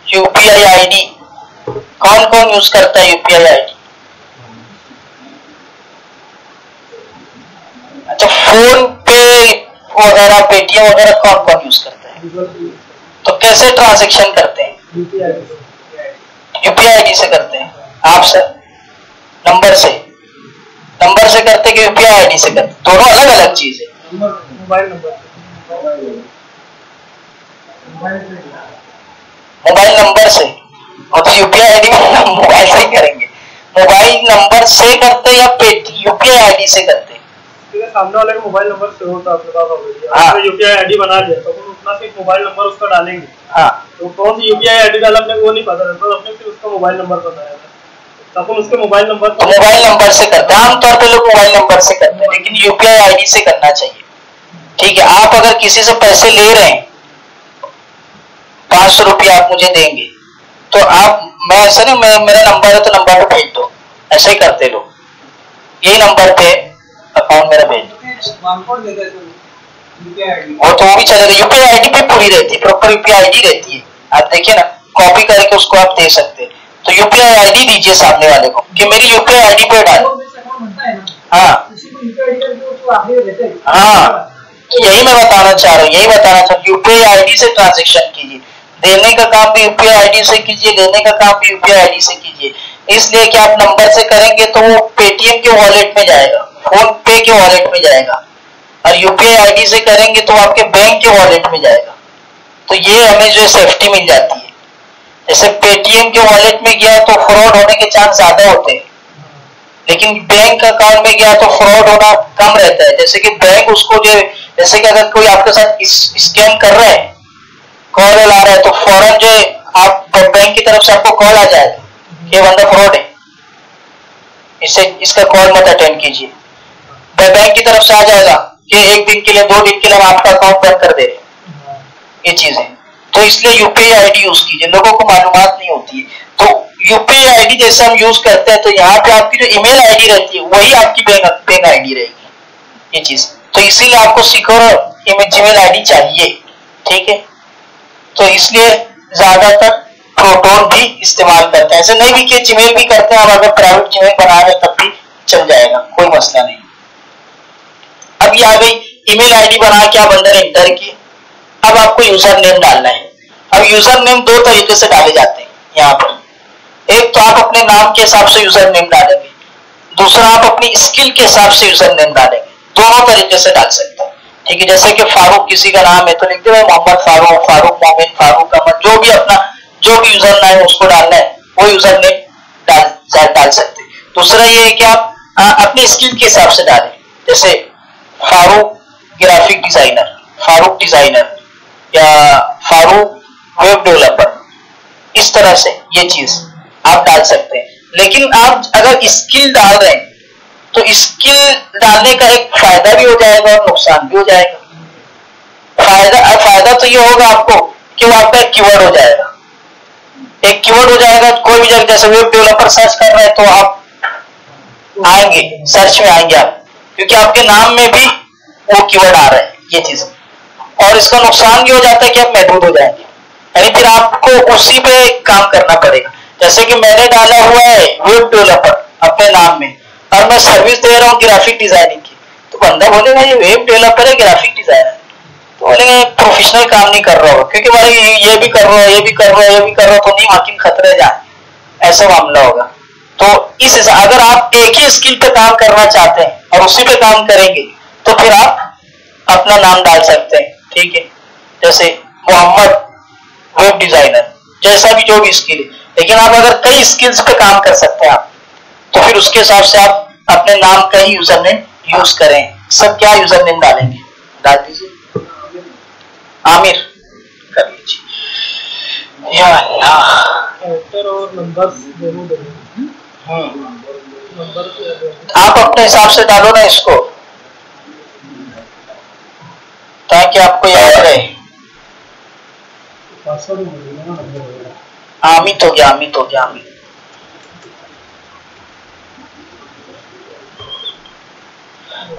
यूपीआई आईडी कौन कौन यूज करता है यूपीआई आईडी? अच्छा, फोन पे वगैरह, पेटीएम वगैरह कौन कौन यूज करता है? तो कैसे ट्रांजैक्शन करते हैं? यूपीआई आईडी से करते हैं। आप सर नंबर से करते कि यूपीआई आईडी से करते? दोनों अलग अलग चीज है। मोबाइल नंबर से, और तो यूपीआई आईडी मोबाइल से ही करेंगे। मोबाइल नंबर से करते या यूपीआई आईडी से करते? सामने वाले का मोबाइल नंबर से होता है आपके पास ऑलरेडी, आपने यूपीआई आईडी बना लिया तो उतना सिर्फ मोबाइल नंबर उसका डालेंगे। हाँ, तो कौन सी यूपीआई आईडी डाला अपने वो नहीं पता रहता, तो अपने सिर्फ उसका मोबाइल नंबर पता है, तो अपन उसके मोबाइल नंबर से करते हैं। आमतौर पे लोग मोबाइल नंबर से करते हैं, लेकिन यूपीआई आईडी से करना चाहिए, ठीक है। आप अगर किसी से पैसे ले रहे हैं, 500 रुपया आप मुझे देंगे, तो आप, मैं ऐसा नहीं, मेरा नंबर है तो नंबर पे भेज दो, ऐसे ही करते लोग, यही नंबर पे अकाउंट मेरा भेज दो, वो तो वो भी चलेगा। यूपीआई आईडी पे पूरी रहती है, प्रॉपर यूपीआई आईडी रहती है, आप देखिए ना, कॉपी करके उसको आप दे सकते हैं। तो यूपीआई आईडी दीजिए सामने वाले को कि मेरी यूपीआई आईडी पे डालो। हाँ हाँ, यही मैं बताना चाह रहा हूँ, यही बताना चाह रहा हूँ। यूपीआई आईडी से ट्रांजेक्शन कीजिए, देने का काम भी यूपीआई आईडी से कीजिए, लेने का काम भी यूपीआई आईडी से कीजिए। इसलिए कि आप नंबर से करेंगे तो वो पेटीएम के वॉलेट में जाएगा, फोन पे के वॉलेट में जाएगा, और यूपीआई आईडी से करेंगे तो आपके बैंक के वॉलेट में जाएगा। तो ये हमें जो सेफ्टी मिल जाती है। जैसे पेटीएम के वॉलेट में गया तो फ्रॉड होने के चांस ज्यादा होते हैं, लेकिन बैंक अकाउंट में गया तो फ्रॉड होना कम रहता है। जैसे कि बैंक उसको जो, जैसे कि अगर कोई आपके साथ स्कैम कर रहा है, कॉल आ रहा है, तो फौरन जो आप बैंक की तरफ से आपको कॉल आ जाएगा, ये बंदा फ्रॉड है, इससे इसका कॉल मत अटेंड कीजिए। बैंक की तरफ से आ जाएगा कि 1 दिन के लिए 2 दिन के लिए हम आपका अकाउंट बंद कर दे रहे हैं, ये चीज है। तो इसलिए यूपीआई आईडी यूज कीजिए, लोगों को मालूमात नहीं होती है। तो यूपीआई आईडी जैसे हम यूज करते हैं, तो यहाँ पे आपकी जो ईमेल आईडी रहती है वही आपकी बैंक आईडी रहेगी, ये चीज। तो इसीलिए आपको सिक्योर जीमेल आईडी चाहिए, ठीक है। तो इसलिए ज्यादातर प्रोटोन भी इस्तेमाल करते हैं, ऐसे नहीं भी कि जीमेल भी करते हैं। आप अगर प्राइवेट जीमेल बना रहे तब भी चल जाएगा, कोई मसला नहीं। अब ये आ गई ईमेल आईडी बना के आप अंदर एंटर किए। अब आपको यूजर नेम डालना है। अब यूजर नेम 2 तरीके से डाले जाते हैं यहाँ पर। एक तो आप अपने नाम के हिसाब से यूजर नेम डालेंगे, दूसरा आप अपनी स्किल के हिसाब से यूजर नेम डालेंगे। दोनों तरीके से डाल सकते हैं, ठीक है। जैसे कि फारूक किसी का नाम है तो लिखते हैं मोहम्मद फारूक, फारूक मोमिन, फारूक अहमद, जो भी अपना जो भी यूजर नेम उसको डालना है वो यूजर नेम डाल सकते हैं। दूसरा ये है कि आप अपनी स्किल के हिसाब से डालें, जैसे Farooq graphic designer, Farooq designer, या फारूक वेब डेवलपर, इस तरह से ये चीज आप डाल सकते हैं। लेकिन आप अगर स्किल डाल रहे हैं तो स्किल डालने का एक फायदा भी हो जाएगा और नुकसान भी हो जाएगा। फायदा तो ये होगा आपको कि वो आपका एक कीवर्ड हो जाएगा, एक कीवर्ड हो जाएगा। कोई भी जगह जैसे वेब डेवलपर सर्च कर रहे हैं तो आप आएंगे, सर्च में आएंगे आप, क्योंकि आपके नाम में भी वो कीवर्ड आ रहा है, ये चीज। और इसका नुकसान भी हो जाता है कि आप महदूद हो जाएंगे, यानी फिर आपको उसी पे काम करना पड़ेगा। जैसे कि मैंने डाला हुआ है वेब डेवलपर अपने नाम में, और मैं सर्विस दे रहा हूँ ग्राफिक डिजाइनिंग की, तो बंदा बोलेगा ये वेब डेवलपर है, ग्राफिक डिजाइनर, तो बोलेगा प्रोफेशनल काम नहीं कर रहा हो, क्योंकि भाई ये भी कर रहा हो, ये भी कर रहा हो, ये भी कर रहा हो, तो नहीं माकिन खतरे जाए, ऐसा मामला होगा। तो इस अगर आप एक ही स्किल पे काम करना चाहते हैं और उसी पे काम करेंगे तो फिर आप अपना नाम डाल सकते हैं, ठीक है। जैसे मोहम्मद वेब डिजाइनर, जैसा भी जो भी स्किल है। लेकिन आप अगर कई स्किल्स पे काम कर सकते हैं आप, तो फिर उसके हिसाब से आप अपने नाम का ही यूजर नेम यूज करें। सब क्या यूजर नेम डालेंगे, डाल दीजिए आमिर कर लीजिए। या अल्लाह, और नंबर जरूर देंगे। आप अपने हिसाब से डालो ना इसको, ताकि आपको याद रहे। अमित हो गया, अमित हो गया, अमित।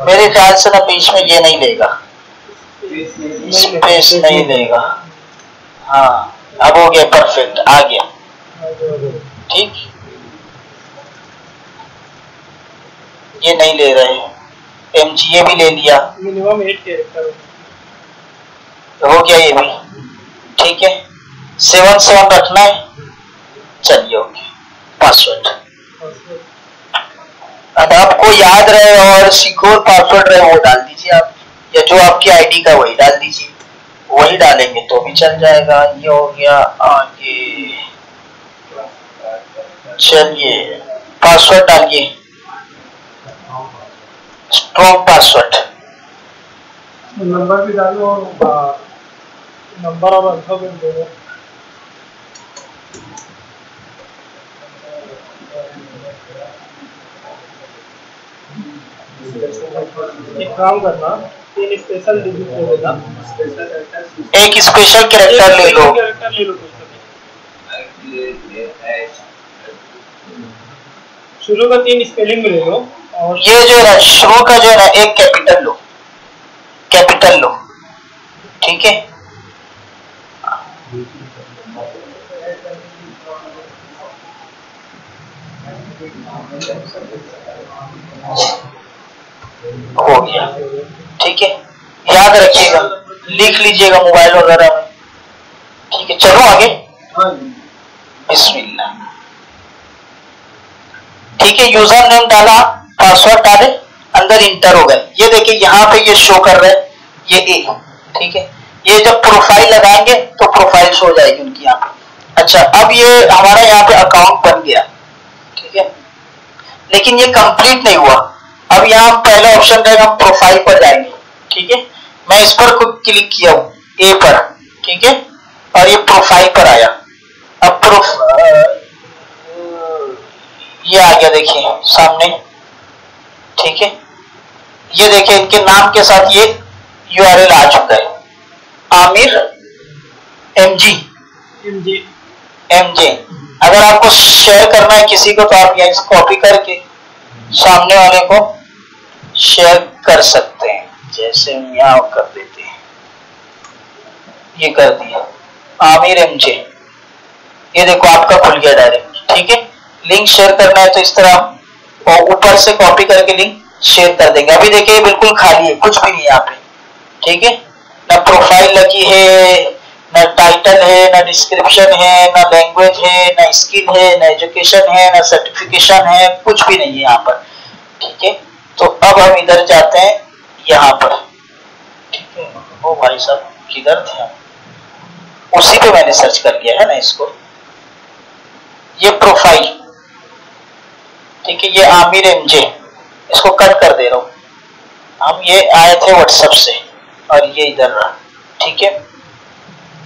मेरे ख्याल से ना बीच में ये नहीं लेगा, स्पेस नहीं लेगा। हाँ अब हो गया, परफेक्ट आ गया, ठीक। ये नहीं ले रहे हैं, एमजीए भी ले लिया, मिनिमम 8 कैरेक्टर हो गया ये भी, ठीक है। 7 रखना है, चलिए ओके। पासवर्ड अब आपको याद रहे और सिक्योर पासवर्ड रहे वो डाल दीजिए आप, या जो आपकी आईडी का वही डाल दीजिए, वही डालेंगे तो भी चल जाएगा। ये हो गया आगे, चलिए पासवर्ड डालिए, स्ट्रॉन्ग पासवर्ड। नंबर भी डालो और नंबर और अल्फाबेट दो। एक काम करना, 3 स्पेशल डिजिट ले लेना, एक स्पेशल कैरेक्टर ले लो, शुरू का 3 स्पेलिंग में ले लो। और ये जो है शुरू का जो है एक कैपिटल लो, कैपिटल लो, ठीक है। हो गया, ठीक है, याद रखिएगा, लिख लीजिएगा मोबाइल वगैरह में, ठीक है। चलो आगे, बिस्मिल्लाह, ठीक है। यूजर नेम डाला, पासवर्ड डाले, अंदर इंटर हो गए। ये देखिए यहाँ पे ये शो कर रहा है, ये ए, ठीक है। ये जब प्रोफाइल लगाएंगे तो प्रोफाइल शो हो जाएगी उनकी यहाँ पे। अच्छा, अब ये हमारा यहाँ पे अकाउंट बन गया, ठीक है, लेकिन ये कंप्लीट नहीं हुआ। अब यहाँ पहला ऑप्शन रहेगा, हम प्रोफाइल पर जाएंगे, ठीक है। मैं इस पर क्लिक किया हूँ, ए पर, ठीक है, और ये प्रोफाइल पर आया। अब ये आ गया, देखिए सामने, ठीक है। ये देखिए इनके नाम के साथ ये यूआरएल आ चुका है, आमिर एमजी। अगर आपको शेयर करना है किसी को तो आप यहाँ से कॉपी करके सामने वाले को शेयर कर सकते हैं। जैसे हम यहाँ कर देते हैं, ये कर दिया, आमिर एमजे, ये देखो आपका खुल गया डायरेक्ट, ठीक है। लिंक शेयर करना है तो इस तरह, और ऊपर से कॉपी करके लिंक शेयर कर देंगे। अभी देखिए बिल्कुल खाली है, कुछ भी नहीं है यहाँ पे, ठीक है। ना प्रोफाइल लगी है, ना टाइटल है, ना डिस्क्रिप्शन है, ना लैंग्वेज है, ना स्किल है, ना एजुकेशन है, ना सर्टिफिकेशन है, कुछ भी नहीं है यहाँ पर, ठीक है। तो अब हम इधर जाते हैं यहाँ पर, ठीक है। ओ भाई साहब किधर थे हम, उसी पे मैंने सर्च कर लिया है ना इसको। ये प्रोफाइल, ठीक है, ये आमिर एमजे, इसको कट कर दे रहा हूं। हम ये आए थे व्हाट्सएप से और ये इधर रहा, ठीक है।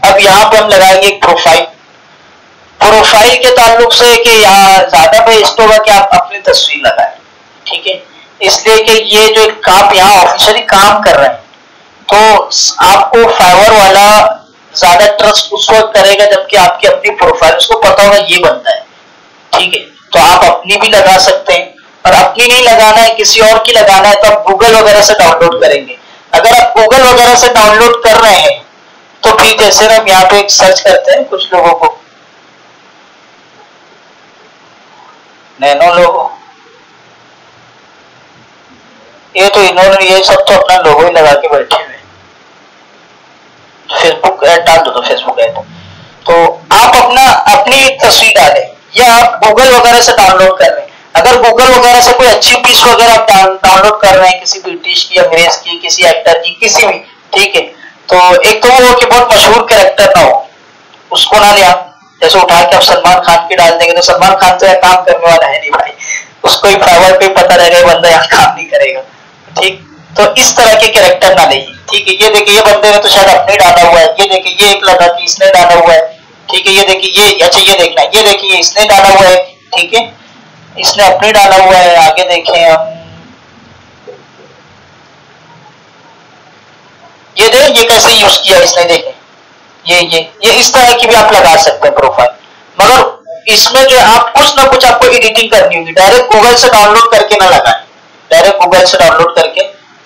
अब यहाँ पे हम लगाएंगे एक प्रोफाइल। प्रोफाइल के ताल्लुक से कि यहाँ ज्यादा बेस्ट होगा कि आप अपनी तस्वीर लगाएं, ठीक है। इसलिए कि ये जो आप यहाँ ऑफिशियली काम कर रहे हैं तो आपको फाइवर वाला ज्यादा ट्रस्ट उस वक्त करेगा जबकि आपकी अपनी प्रोफाइल, उसको पता होगा ये बनता है, ठीक है। तो आप अपनी भी लगा सकते हैं, और अपनी नहीं लगाना है किसी और की लगाना है तो आप गूगल वगैरह से डाउनलोड करेंगे। अगर आप गूगल वगैरह से डाउनलोड कर रहे हैं तो फिर जैसे हम यहाँ पे एक सर्च करते हैं कुछ लोगों को, नैनो लोगो, ये तो इन्होंने ये सब तो अपना लोगो ही लगा के बैठे हुए। फेसबुक ऐड डाल दो तो फेसबुक ऐड, तो आप अपनी तस्वीर डालें या आप गूगल वगैरह से डाउनलोड कर रहे हैं। अगर गूगल वगैरह से कोई अच्छी पीस वगैरह आप डाउनलोड कर रहे हैं, किसी ब्रिटिश की, अंग्रेज की, किसी एक्टर की, किसी भी, ठीक है, तो एक तो वो कि बहुत मशहूर कैरेक्टर ना हो, उसको ना लिया। जैसे उठा के आप सलमान खान की डाल देंगे तो सलमान खान तो यहाँ काम करने वाला है नहीं भाई, उसको ही फाइवर पे पता रहेगा बंदा यहाँ काम नहीं करेगा, ठीक। तो इस तरह के कैरेक्टर ना लेंगे, ठीक है। ये देखिए ये बंदे ने तो शायद अपने डाला हुआ है, ये देखिए ये एक लगा कि इसने डाला हुआ है, ठीक है। ये देखिए ये, अच्छा ये देखना, ये देखिए इसने डाला हुआ है, ठीक है, इसने अपने डाला हुआ है। आगे देखें हम, ये देख ये कैसे यूज किया इसने, देखें ये इस तरह की भी आप लगा सकते हैं प्रोफाइल। मगर इसमें जो आप कुछ ना कुछ आपको एडिटिंग करनी होगी, डायरेक्ट गूगल से डाउनलोड करके ना लगाएं। डायरेक्ट गूगल से डाउनलोड करके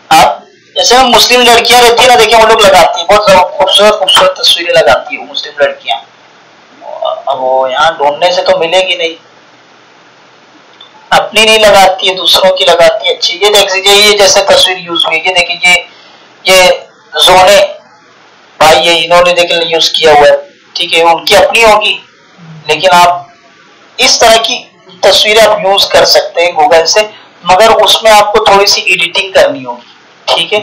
आप, जैसे हम मुस्लिम लड़कियां रहती है ना, देखिए वो लोग लगाती है, बहुत खूबसूरत खूबसूरत तस्वीरें लगाती है मुस्लिम लड़कियां। अब वो यहाँ ढूंढने से तो मिलेगी नहीं, अपनी नहीं लगाती है, दूसरों की लगाती है अच्छी। ये देख लीजिए ये जैसे तस्वीर यूज हुई, ये देखिए ये जोने भाई, ये इन्होंने देखिए यूज किया हुआ है, ठीक है, उनकी अपनी होगी, लेकिन आप इस तरह की तस्वीरें आप यूज कर सकते हैं गूगल से, मगर उसमें आपको थोड़ी सी एडिटिंग करनी होगी, ठीक है,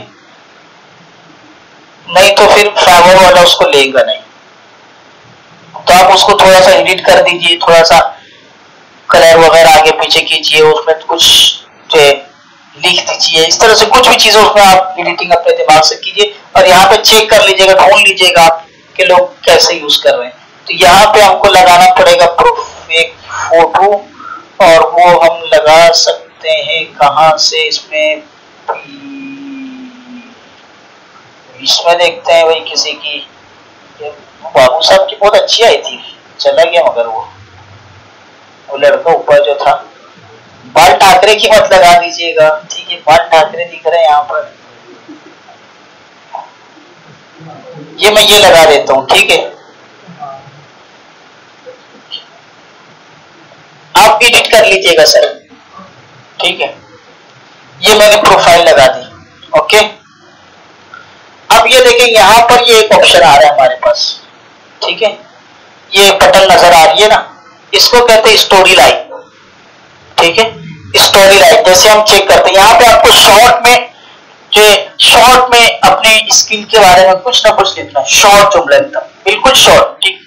नहीं तो फिर फाइवर वाला उसको लेगा नहीं। तो आप उसको थोड़ा सा एडिट कर दीजिए, थोड़ा सा कलर वगैरह आगे पीछे कीजिए, उसमें कुछ जो लिख दीजिए, इस तरह से कुछ भी चीजें उसमें आप एडिटिंग अपने दिमाग से कीजिए, और यहाँ पे चेक कर लीजिएगा, ढूंढ लीजिएगा आप कि लोग कैसे यूज कर रहे हैं। तो यहाँ पे हमको लगाना पड़ेगा प्रूफ एक फोटो, और वो हम लगा सकते हैं कहाँ से, इसमें देखते हैं भाई किसी की, बाबू साहब की बहुत अच्छी आई थी, चला गया मगर वो लड़का ऊपर जो था। बाल ठाकरे की मत लगा दीजिएगा, ठीक है, बाल ठाकरे दिख रहे हैं यहाँ पर, ये मैं ये लगा देता हूँ, ठीक है। आप एडिट कर लीजिएगा सर, ठीक है, ये मैंने प्रोफाइल लगा दी। ओके, अब ये देखें यहां पर ये एक ऑप्शन आ रहा है हमारे पास, ठीक है, ये बटन नजर आ रही है ना, इसको कहते हैं स्टोरी लाइन। ठीक है, स्टोरी लाइन जैसे हम चेक करते हैं, यहाँ पे आपको शॉर्ट में अपने स्किल के बारे में कुछ ना कुछ लिखना है, शॉर्ट जुमला एकदम बिल्कुल शॉर्ट। ठीक,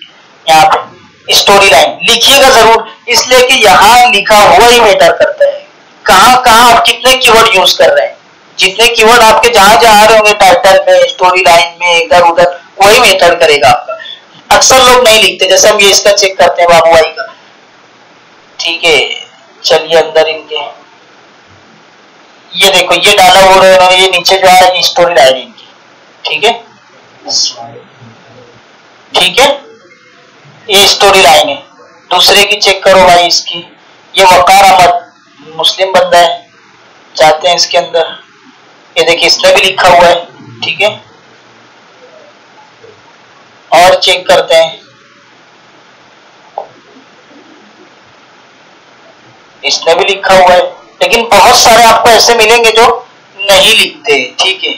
यहाँ पे स्टोरी लाइन लिखिएगा जरूर, इसलिए कि यहाँ लिखा हुआ ही मैटर करता है। कहाँ आप कितने कीवर्ड यूज कर रहे हैं, जितने कीवर्ड आपके जहां आ रहे होंगे टाइटल में, स्टोरी लाइन में, इधर उधर, वही मैटर करेगा आपका। अक्सर लोग नहीं लिखते, जैसे हम ये इसका चेक करते हैं बाबू भाई का। ठीक है, चलिए अंदर इनके, ये देखो ये डाला हो रहा है, ये नीचे जो है ये स्टोरी लाइन इनकी। ठीक है, ठीक है, ये स्टोरी लाइन है। दूसरे की चेक करो भाई इसकी, ये वकार अहमद मुस्लिम बंदा है, जाते हैं इसके अंदर, ये देखिए इसमें भी लिखा हुआ है। ठीक है, और चेक करते हैं, इसमें भी लिखा हुआ है, लेकिन बहुत सारे आपको ऐसे मिलेंगे जो नहीं लिखते। ठीक है,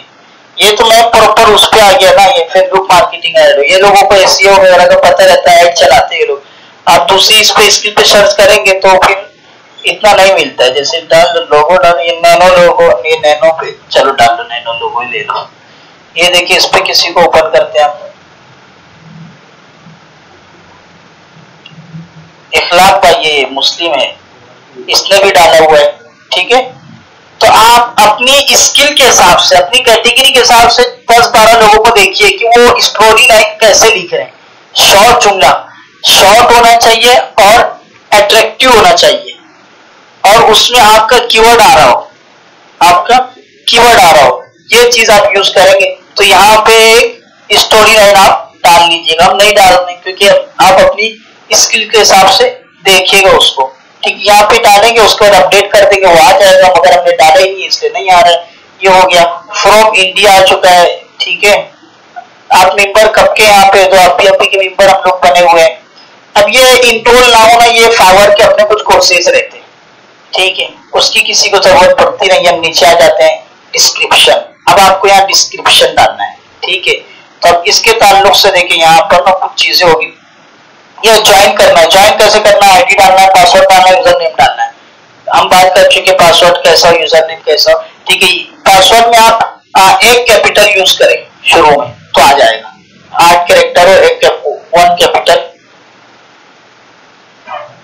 ये तो मैं प्रॉपर उस पे आ गया ना, ये फेसबुक मार्केटिंग ऐड, ये लोगों को एसईओ वगैरह का पता रहता है, ऐड चलाते हैं ये लोग। आप दूसरी इस पे स्किल पे सर्च करेंगे तो फिर इतना नहीं मिलता है। जैसे डाल लोगो, डाल ये नैनो लोगो, ये नैनो पे चलो डाल लो, नैनो लोगो ले लो। ये देखिए इस पे किसी को ओपन करते हैं आप, इखलाक भाई ये मुस्लिम है, इसने भी डाला हुआ है। ठीक है, तो आप अपनी स्किल के हिसाब से, अपनी कैटेगरी के हिसाब से 10-12 लोगों को देखिए कि वो स्टोरी लाइन कैसे लिख रहे हैं। शॉर्ट जुमला, शॉर्ट होना चाहिए और अट्रैक्टिव होना चाहिए, और उसमें आपका कीवर्ड आ रहा हो, आपका कीवर्ड आ रहा हो, ये चीज आप यूज करेंगे। तो यहाँ पे स्टोरी लाइन आप डाल लीजिएगा, हम नहीं डाल रहे क्योंकि आप अपनी स्किल के हिसाब से देखिएगा उसको। ठीक, यहाँ पे डालेंगे, उसके बाद अपडेट कर देंगे, वो आ जाएगा, मगर हमने डाला ही नहीं इसलिए नहीं आ रहा है। ये हो गया, फ्रॉम इंडिया आ चुका है। ठीक है, आप मेंबर कब के यहाँ पे, तो आप के मेंबर हम लोग बने हुए हैं। अब ये इंटोल ना होना, ये फावर के अपने कुछ कोर्सेज रहते हैं। ठीक है, उसकी किसी को जरूरत पड़ती नहीं, हम नीचे आ जाते हैं डिस्क्रिप्शन। अब आपको यहाँ डिस्क्रिप्शन डालना है। ठीक है, तो अब इसके ताल्लुक से देखिए यहाँ पर ना कुछ चीजें होगी, ये ज्वाइन करना है। ज्वाइन कैसे करना है, आईडी डालना है, पासवर्ड डालना है, यूजर नेम डालना है। हम बात कर चुके पासवर्ड कैसा, यूजर नेम कैसा। ठीक है, पासवर्ड में आप एक कैपिटल यूज करें शुरू में तो आ जाएगा, 8 कैरेक्टर और 1 कैपिटल।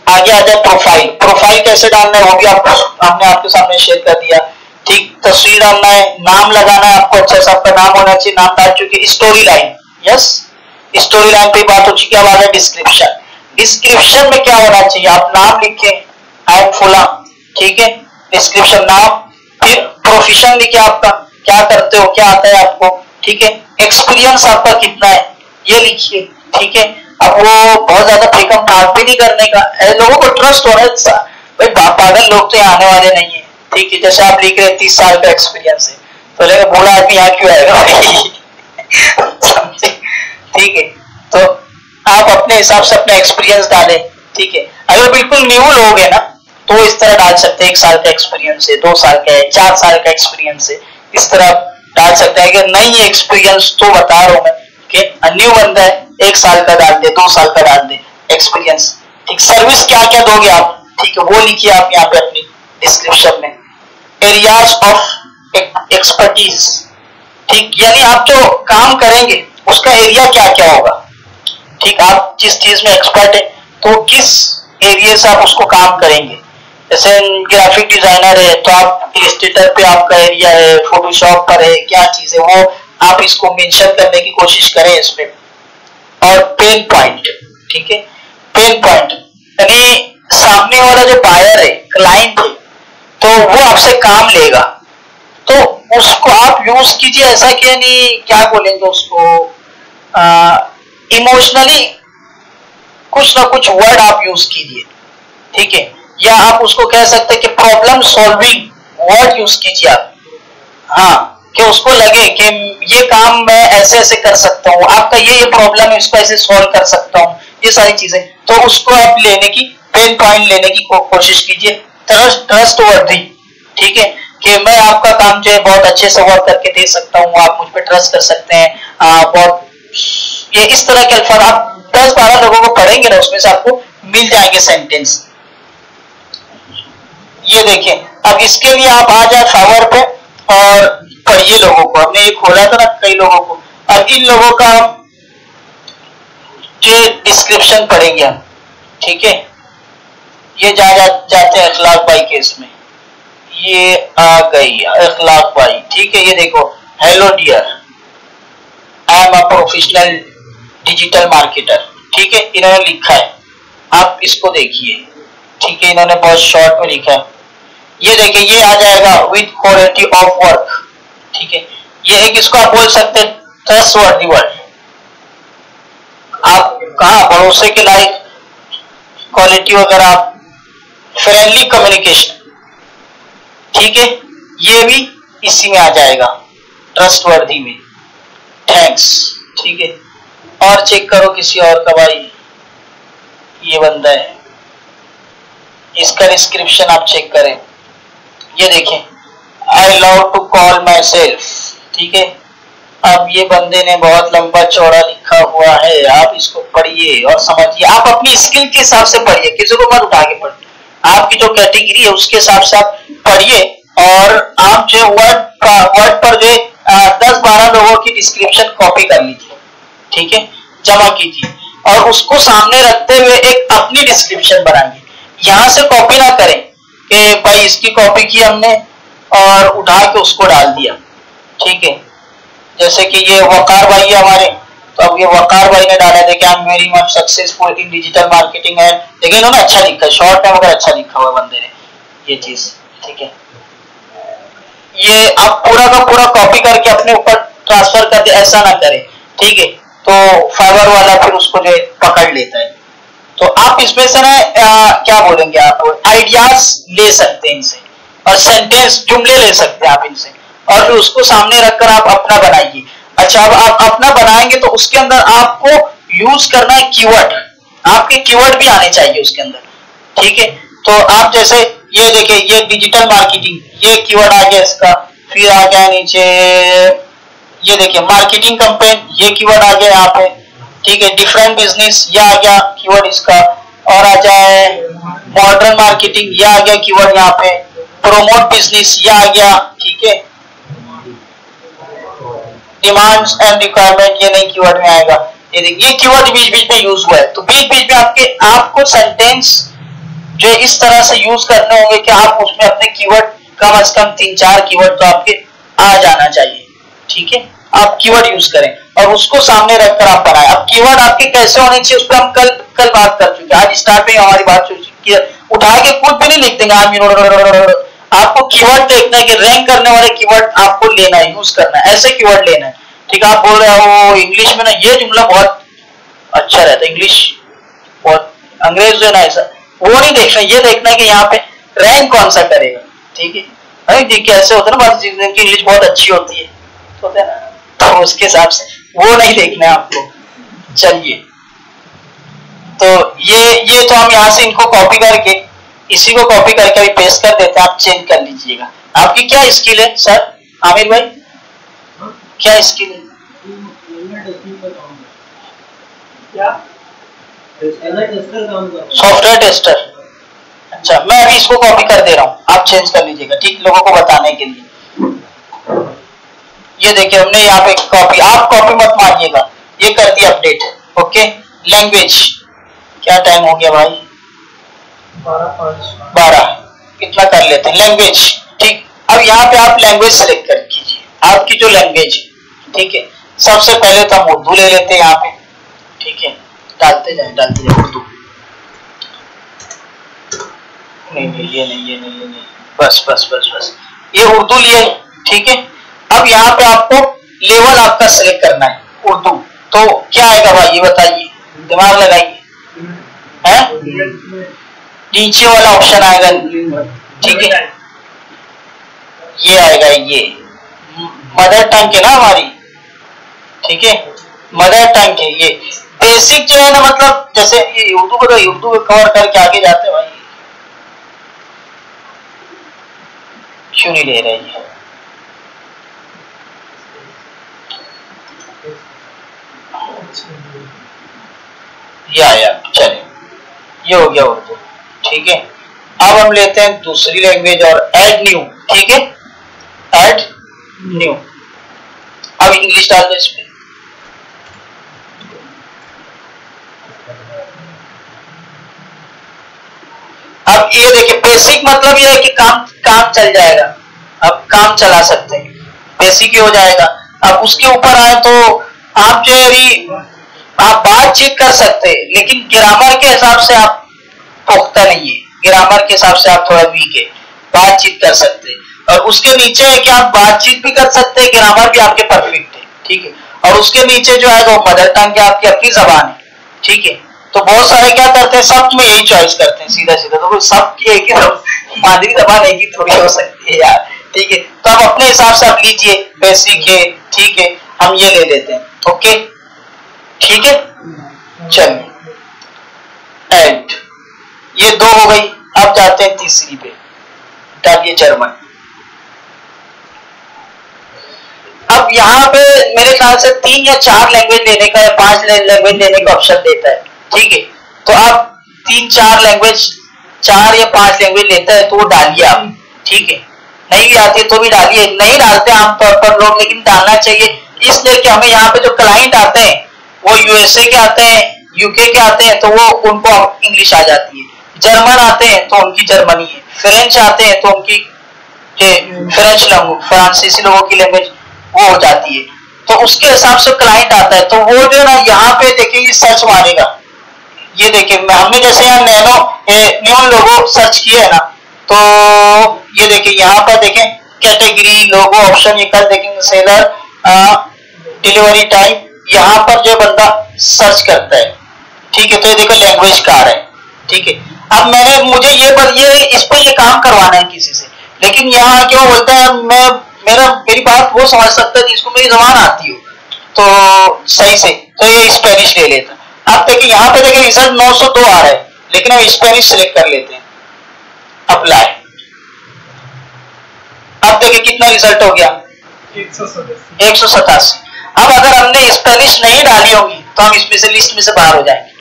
आगे आ जाए प्रोफाइल, प्रोफाइल कैसे डालना है वो भी हमने आपके सामने शेयर कर दिया। ठीक, तस्वीर डालना है, नाम लगाना है आपको, अच्छा सा आपका नाम होना चाहिए, नाम डाल चुके। Story line, yes, story line पे बात हो चुकी है। अब आ जाए डिस्क्रिप्शन, डिस्क्रिप्शन में क्या होना चाहिए, आप नाम लिखे, आई एम फुला। ठीक है, डिस्क्रिप्शन नाम, फिर प्रोफेशन लिखे, आपका क्या करते हो, क्या आता है आपको। ठीक है, एक्सपीरियंस आपका कितना है ये लिखिए। ठीक है, अब वो बहुत ज्यादा फेकम ठाक भी नहीं करने का, लोगों को ट्रस्ट हो रहा है भाई, पागल लोग तो आने वाले नहीं है। ठीक है, जैसे आप लिख रहे हैं 30 साल का एक्सपीरियंस है, तो लेकिन बोला आदमी यहाँ क्यों आएगा समझे। ठीक है, तो आप अपने हिसाब से अपना एक्सपीरियंस डालें। ठीक है, अगर बिल्कुल न्यू लोग हैं ना तो इस तरह डाल सकते हैं, 1 साल का एक्सपीरियंस है, 2 साल का है, 4 साल का एक्सपीरियंस है, इस तरह डाल सकते हैं। अगर नहीं है एक्सपीरियंस तो बता रहा हूं मैं कि न्यू बंदा है, 1 साल का डाल दे, 2 साल का डाल दे एक्सपीरियंस। ठीक, सर्विस क्या क्या दोगे आप, ठीक है, वो लिखिए आप यहाँ पे अपनी डिस्क्रिप्शन में। एरियाज ऑफ एक्सपर्टीज, ठीक, यानी आप जो काम करेंगे उसका एरिया क्या क्या होगा। ठीक, आप जिस चीज में एक्सपर्ट है तो किस एरिया से आप उसको काम करेंगे। जैसे ग्राफिक डिजाइनर है तो आप इलस्ट्रेटर पे आपका एरिया है, फोटोशॉप पर है, क्या चीज है वो आप इसको मेंशन करने की कोशिश करें इसमें। और पेन पॉइंट, ठीक है, पेन पॉइंट यानी सामने वाला जो बायर है, क्लाइंट है, तो वो आपसे काम लेगा तो उसको आप यूज कीजिए। ऐसा कि नहीं क्या बोलेंगे उसको, इमोशनली कुछ ना कुछ वर्ड आप यूज कीजिए। ठीक है, या आप उसको कह सकते हैं कि प्रॉब्लम सॉल्विंग वर्ड यूज कीजिए आप। हाँ, कि उसको लगे कि ये काम मैं ऐसे ऐसे कर सकता हूँ, आपका ये प्रॉब्लम है, इसको ऐसे सॉल्व कर सकता हूँ, ये सारी चीजें। तो उसको आप लेने की, पेन पॉइंट लेने की कोशिश कीजिए। ट्रस्ट वर्दी, ठीक है, कि मैं आपका काम जो है बहुत अच्छे से वर्क करके दे सकता हूँ, आप मुझ पर ट्रस्ट कर सकते हैं। बहुत ये इस तरह के अल्फाज आप 10-12 लोगों को पढ़ेंगे ना, उसमें से आपको मिल जाएंगे सेंटेंस। ये देखिए, अब इसके लिए आप आ जाए फाइवर पे और पढ़िए लोगों को। हमने ये खोला था ना कई लोगों को, अब इन लोगों का ये डिस्क्रिप्शन पढ़ेंगे हम, ठीक है। ये जाते हैं अखलाक भाई केस में, ये आ गई अखलाक भाई, ठीक है। ये देखो, hello dear, I am a professional digital marketer, ठीक है, इन्होंने लिखा है, आप इसको देखिए, ठीक है, इन्होंने बहुत शॉर्ट में लिखा है। ये देखिए, ये आ जाएगा विद क्वालिटी ऑफ वर्क, ठीक है। ये एक इसको आप बोल सकते हैं ट्रस्टवर्दी वर्ड, आप कहा भरोसे के लायक, क्वालिटी वगैरह, आप फ्रेंडली कम्युनिकेशन, ठीक है, ये भी इसी में आ जाएगा, ट्रस्टवर्दी में, थैंक्स, ठीक है। और चेक करो किसी और का भाई, ये बंदा है, इसका डिस्क्रिप्शन आप चेक करें, ये देखें, I love to call myself, ठीक है। अब ये बंदे ने बहुत लंबा चौड़ा लिखा हुआ है, आप इसको पढ़िए और समझिए, आप अपनी स्किल के हिसाब से पढ़िए, किसी को मत उठा के पढ़िए, आपकी जो कैटेगरी है उसके हिसाब से आप पढ़िए। और आप जो वर्ड पर जो 10-12 लोगों की डिस्क्रिप्शन कॉपी कर लीजिए, ठीक है, जमा कीजिए और उसको सामने रखते हुए एक अपनी डिस्क्रिप्शन बनाइए। यहां से कॉपी ना करें कि भाई इसकी कॉपी की हमने और उठा के उसको डाल दिया, ठीक है। जैसे कि ये वकार भाई है हमारे, तो अब ये वकार भाई ने डाला, देखिए I am very much successful in digital marketing है, देखिए इन्होंने अच्छा लिखा है, शॉर्ट में मगर अच्छा लिखा हुआ बंदे ने ये चीज, ठीक है। ये आप पूरा का पूरा कॉपी करके अपने ऊपर ट्रांसफर कर दे, ऐसा ना करें, ठीक है, तो फाइवर वाला फिर उसको जो पकड़ लेता है। तो आप इसमें से ना क्या बोलेंगे, आप आइडियाज ले सकते हैं इनसे, और सेंटेंस जुमले ले सकते हैं आप इनसे, और फिर उसको सामने रखकर आप अपना बनाइए। अच्छा, अब आप अपना बनाएंगे तो उसके अंदर आपको यूज करना है कीवर्ड, आपके कीवर्ड भी आने चाहिए उसके अंदर, ठीक है। तो आप जैसे ये देखिए, ये डिजिटल मार्केटिंग, ये कीवर्ड आ गया इसका, फिर आ गया नीचे ये देखिए मार्केटिंग कैंपेन, ये कीवर्ड आ गया यहाँ पे, ठीक है। डिफरेंट बिजनेस, ये आ गया कीवर्ड इसका, और आ जाए मॉडर्न मार्केटिंग, ये आ गया कीवर्ड यहाँ पे, प्रोमोट बिजनेस, ये आ गया, ठीक है। डिमांड्स एंड रिक्वायरमेंट, ये नहीं कीवर्ड में आएगा, ये देखिए, ये कीवर्ड बीच बीच में यूज हुआ है। तो बीच बीच में आपको सेंटेंस जो इस तरह से यूज करने होंगे कि आप उसमें अपने कीवर्ड कम से कम 3-4 कीवर्ड तो आपके आ जाना चाहिए, ठीक है। आप कीवर्ड यूज करें और उसको सामने रखकर आप बनाएं। अब कीवर्ड आपके कैसे होने चाहिए उस पर हम कल बात कर चुके हैं, आज स्टार्ट में हमारी बात चुकी है, उठा के कुछ भी नहीं लिख देंगे आपको कीवर्ड देखना है कि रैंक करने वाले कीवर्ड आपको लेना है, यूज करना है, ऐसे कीवर्ड लेना है, ठीक है। आप बोल रहे हो इंग्लिश में ना ये जुमला बहुत अच्छा रहता है, इंग्लिश बहुत, अंग्रेज जो है ना ऐसा, वो नहीं देखना, ये देखना है कि यहाँ पे रैंक कौन सा करेगा, ठीक है। अरे कैसे होता है ना, जिनकी इंग्लिश बहुत अच्छी होती है, होता है ना, तो उसके हिसाब से वो नहीं देखना है आपको। चलिए, तो ये तो हम यहाँ से इनको कॉपी करके, इसी को कॉपी करके अभी पेस्ट कर देते हैं, आप चेंज कर लीजिएगा। आपकी क्या स्किल है सर आमिर भाई, क्या स्किल है? Software tester. अच्छा, मैं अभी इसको कॉपी कर दे रहा हूँ, आप चेंज कर लीजिएगा, ठीक, लोगों को बताने के लिए। ये देखिए हमने यहाँ पे कॉपी, आप कॉपी मत मारिएगा, ये कर दिया अपडेट, ओके। लैंग्वेज, क्या टाइम हो गया भाई, 12, कितना कर लेते हैं लैंग्वेज, ठीक। अब यहाँ पे आप लैंग्वेज सेलेक्ट कर कीजिए, आपकी जो लैंग्वेज है, ठीक है। सबसे पहले तो हम उर्दू ले लेते हैं यहाँ पे, ठीक है, डालते जाए उर्दू, नहीं ये नहीं, बस ये उर्दू लिए, ठीक है। अब यहाँ पे आपको लेवल आपका सिलेक्ट करना है उर्दू, तो क्या आएगा भाई ये बताइए, दिमाग लगाइए, है नीचे वाला ऑप्शन आएगा, ठीक है, ये आएगा, ये मदर टंग है ना हमारी, ठीक है, मदर टंग है। ये बेसिक जो है ना, मतलब जैसे ये उर्दू को, तो उर्दू को कवर करके आगे जाते हैं भाई, क्यों नहीं ले रही है? या चलिए, ये हो गया उर्दू, ठीक है। अब हम लेते हैं दूसरी लैंग्वेज और ऐड न्यू, ठीक है, ऐड न्यू। अब इंग्लिश डाल दो इसमें। अब ये देखिए, बेसिक मतलब ये है कि काम चल जाएगा, अब काम चला सकते हैं, बेसिक ही हो जाएगा। अब उसके ऊपर आए तो आप जो है आप बातचीत कर सकते हैं, लेकिन ग्रामर के हिसाब से आप पुख्ता नहीं है, ग्रामर के हिसाब से आप थोड़ा वीक है, बातचीत कर सकते हैं। और उसके नीचे है कि आप बातचीत भी कर सकते हैं, ग्रामर भी आपके परफेक्ट है, ठीक है। और उसके नीचे जो है वो मदर टंग की आपकी अपनी जबान है, ठीक है। तो बहुत सारे क्या करते हैं, सब में यही चॉइस करते हैं सीधा सीधा, तो सब की एक ही मादरी जबान एक ही थोड़ी हो सकती है यार, ठीक है। तो आप अपने हिसाब से आप लीजिए, बेसिक है, ठीक है, हम ये ले लेते हैं, ओके, ठीक है। चलिए, एंड ये 2 हो गई। अब जाते हैं तीसरी पे, डालिए जर्मन। अब यहाँ पे मेरे ख्याल से 3 या 4 लैंग्वेज लेने का या 5 लैंग्वेज लेने का ऑप्शन देता है, ठीक है। तो आप 3-4 लैंग्वेज, 4 या 5 लैंग्वेज लेता है तो वो डालिए आप, ठीक है। नहीं भी आती है तो भी डालिए, नहीं डालते आमतौर पर लोग, लेकिन डालना चाहिए इसलिए कि हमें यहाँ पे जो क्लाइंट आते हैं वो यूएसए के आते हैं, यूके के आते हैं, तो वो उनको इंग्लिश आ जाती है। जर्मन आते हैं तो उनकी जर्मनी है, फ्रेंच आते हैं तो उनकी फ्रेंच लैंग्वेज, फ्रांसीसी लोगों की लैंग्वेज वो हो जाती है। तो उसके हिसाब से क्लाइंट आता है, तो वो जो ना यहाँ पे देखेंगे सर्च मारेगा, ये देखिए हमने जैसे यहाँ न्यून लोगो सर्च किया है ना, तो ये देखिए यहाँ पर देखें कैटेगरी लोगो ऑप्शन, ये कर देखेंगे सेलर, डिलीवरी टाइम, यहाँ पर जो बंदा सर्च करता है, ठीक है। तो ये देखो लैंग्वेज कार है, ठीक है। अब मुझे ये इस पे ये काम करवाना है किसी से, लेकिन यहाँ क्यों बोलता है मेरी बात वो समझ सकता है जिसको मेरी जबान आती हो तो सही से, तो ये स्पेनिश ले लेता। अब देखिए यहाँ पे देखिए रिजल्ट 902 आ रहा है, लेकिन हम स्पेनिश सिलेक्ट कर लेते हैं, अप्लाई। अब देखिए कितना रिजल्ट हो गया, 187। अब अगर हमने स्पेनिश नहीं डाली होगी तो हम इसमें से लिस्ट में से बाहर हो जाएंगे,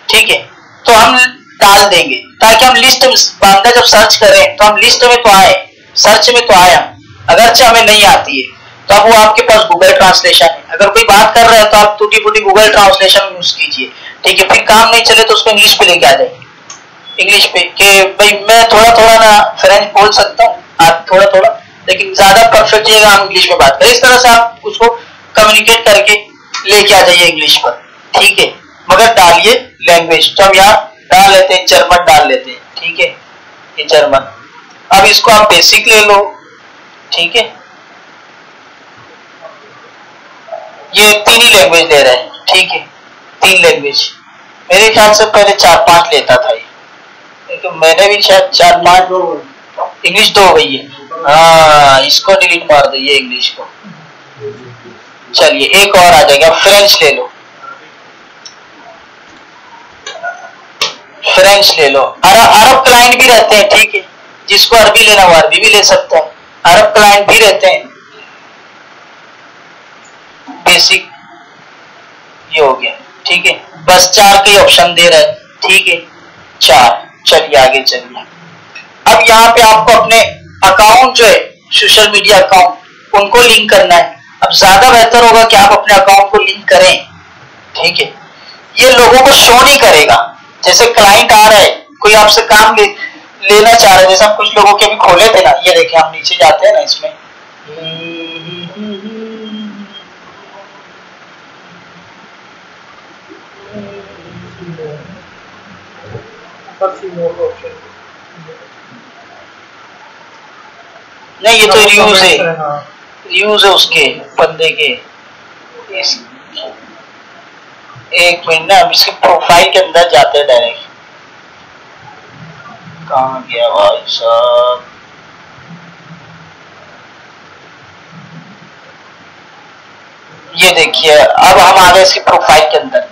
ठीक है। तो हम डाल देंगे ताकि हम लिस्ट में बंदा जब सर्च करें तो हम लिस्ट में तो आए, सर्च में तो आए हम, अगरचे हमें नहीं आती है तो अब वो आपके पास गूगल ट्रांसलेशन है, अगर कोई बात कर रहा है तो आप टूटी फूटी गूगल ट्रांसलेशन यूज कीजिए, ठीक है। फिर काम नहीं चले तो उसको इंग्लिश पे लेके आ जाइए, इंग्लिश पे कि भाई मैं थोड़ा थोड़ा ना फ्रेंच बोल सकता हूँ, आप थोड़ा थोड़ा, लेकिन ज्यादा परफेक्ट चाहिए हम इंग्लिश में बात करें। इस तरह से आप उसको कम्युनिकेट करके लेके आ जाइए इंग्लिश पर, ठीक है। मगर डालिए लैंग्वेज, तो हम यहाँ डाल लेते हैं जर्मन, डाल लेते हैं, ठीक है, ये जर्मन। अब इसको आप बेसिक ले लो, ठीक है। ये 3 ही लैंग्वेज ले रहे हैं, ठीक है, 3 लैंग्वेज। मेरे ख्याल से पहले 4-5 लेता था ये, लेकिन मैंने भी शायद 4-5, इंग्लिश 2 हो गई है, हाँ इसको डिलीट मार दो, ये इंग्लिश को। चलिए एक और आ जाएगा, फ्रेंच ले लो, फ्रेंच ले लो। अरब क्लाइंट भी रहते हैं, ठीक है, जिसको अरबी लेना हो अरबी भी ले सकते हैं, अरब क्लाइंट भी रहते हैं। बेसिक ये हो गया, ठीक है, बस 4 के ऑप्शन दे रहा है, ठीक है, 4। चलिए आगे चलिए। अब यहाँ पे आपको अपने अकाउंट जो है सोशल मीडिया अकाउंट उनको लिंक करना है। अब ज्यादा बेहतर होगा कि आप अपने अकाउंट को लिंक करें, ठीक है। ये लोगों को शो नहीं करेगा, जैसे क्लाइंट आ रहा है, कोई आपसे काम लेना चाह रहा है, जैसे हम कुछ लोगों के भी खोले थे ना, ये देखें हम नीचे जाते हैं ना इसमें, नहीं ये तो रिव्यूज है, रिव्यूज है उसके बंदे के। एक मिनट ना, हम इसके प्रोफाइल के अंदर जाते हैं डायरेक्ट। कहाँ गया भाई साहब, ये देखिए अब हम आ गए इसके प्रोफाइल के अंदर।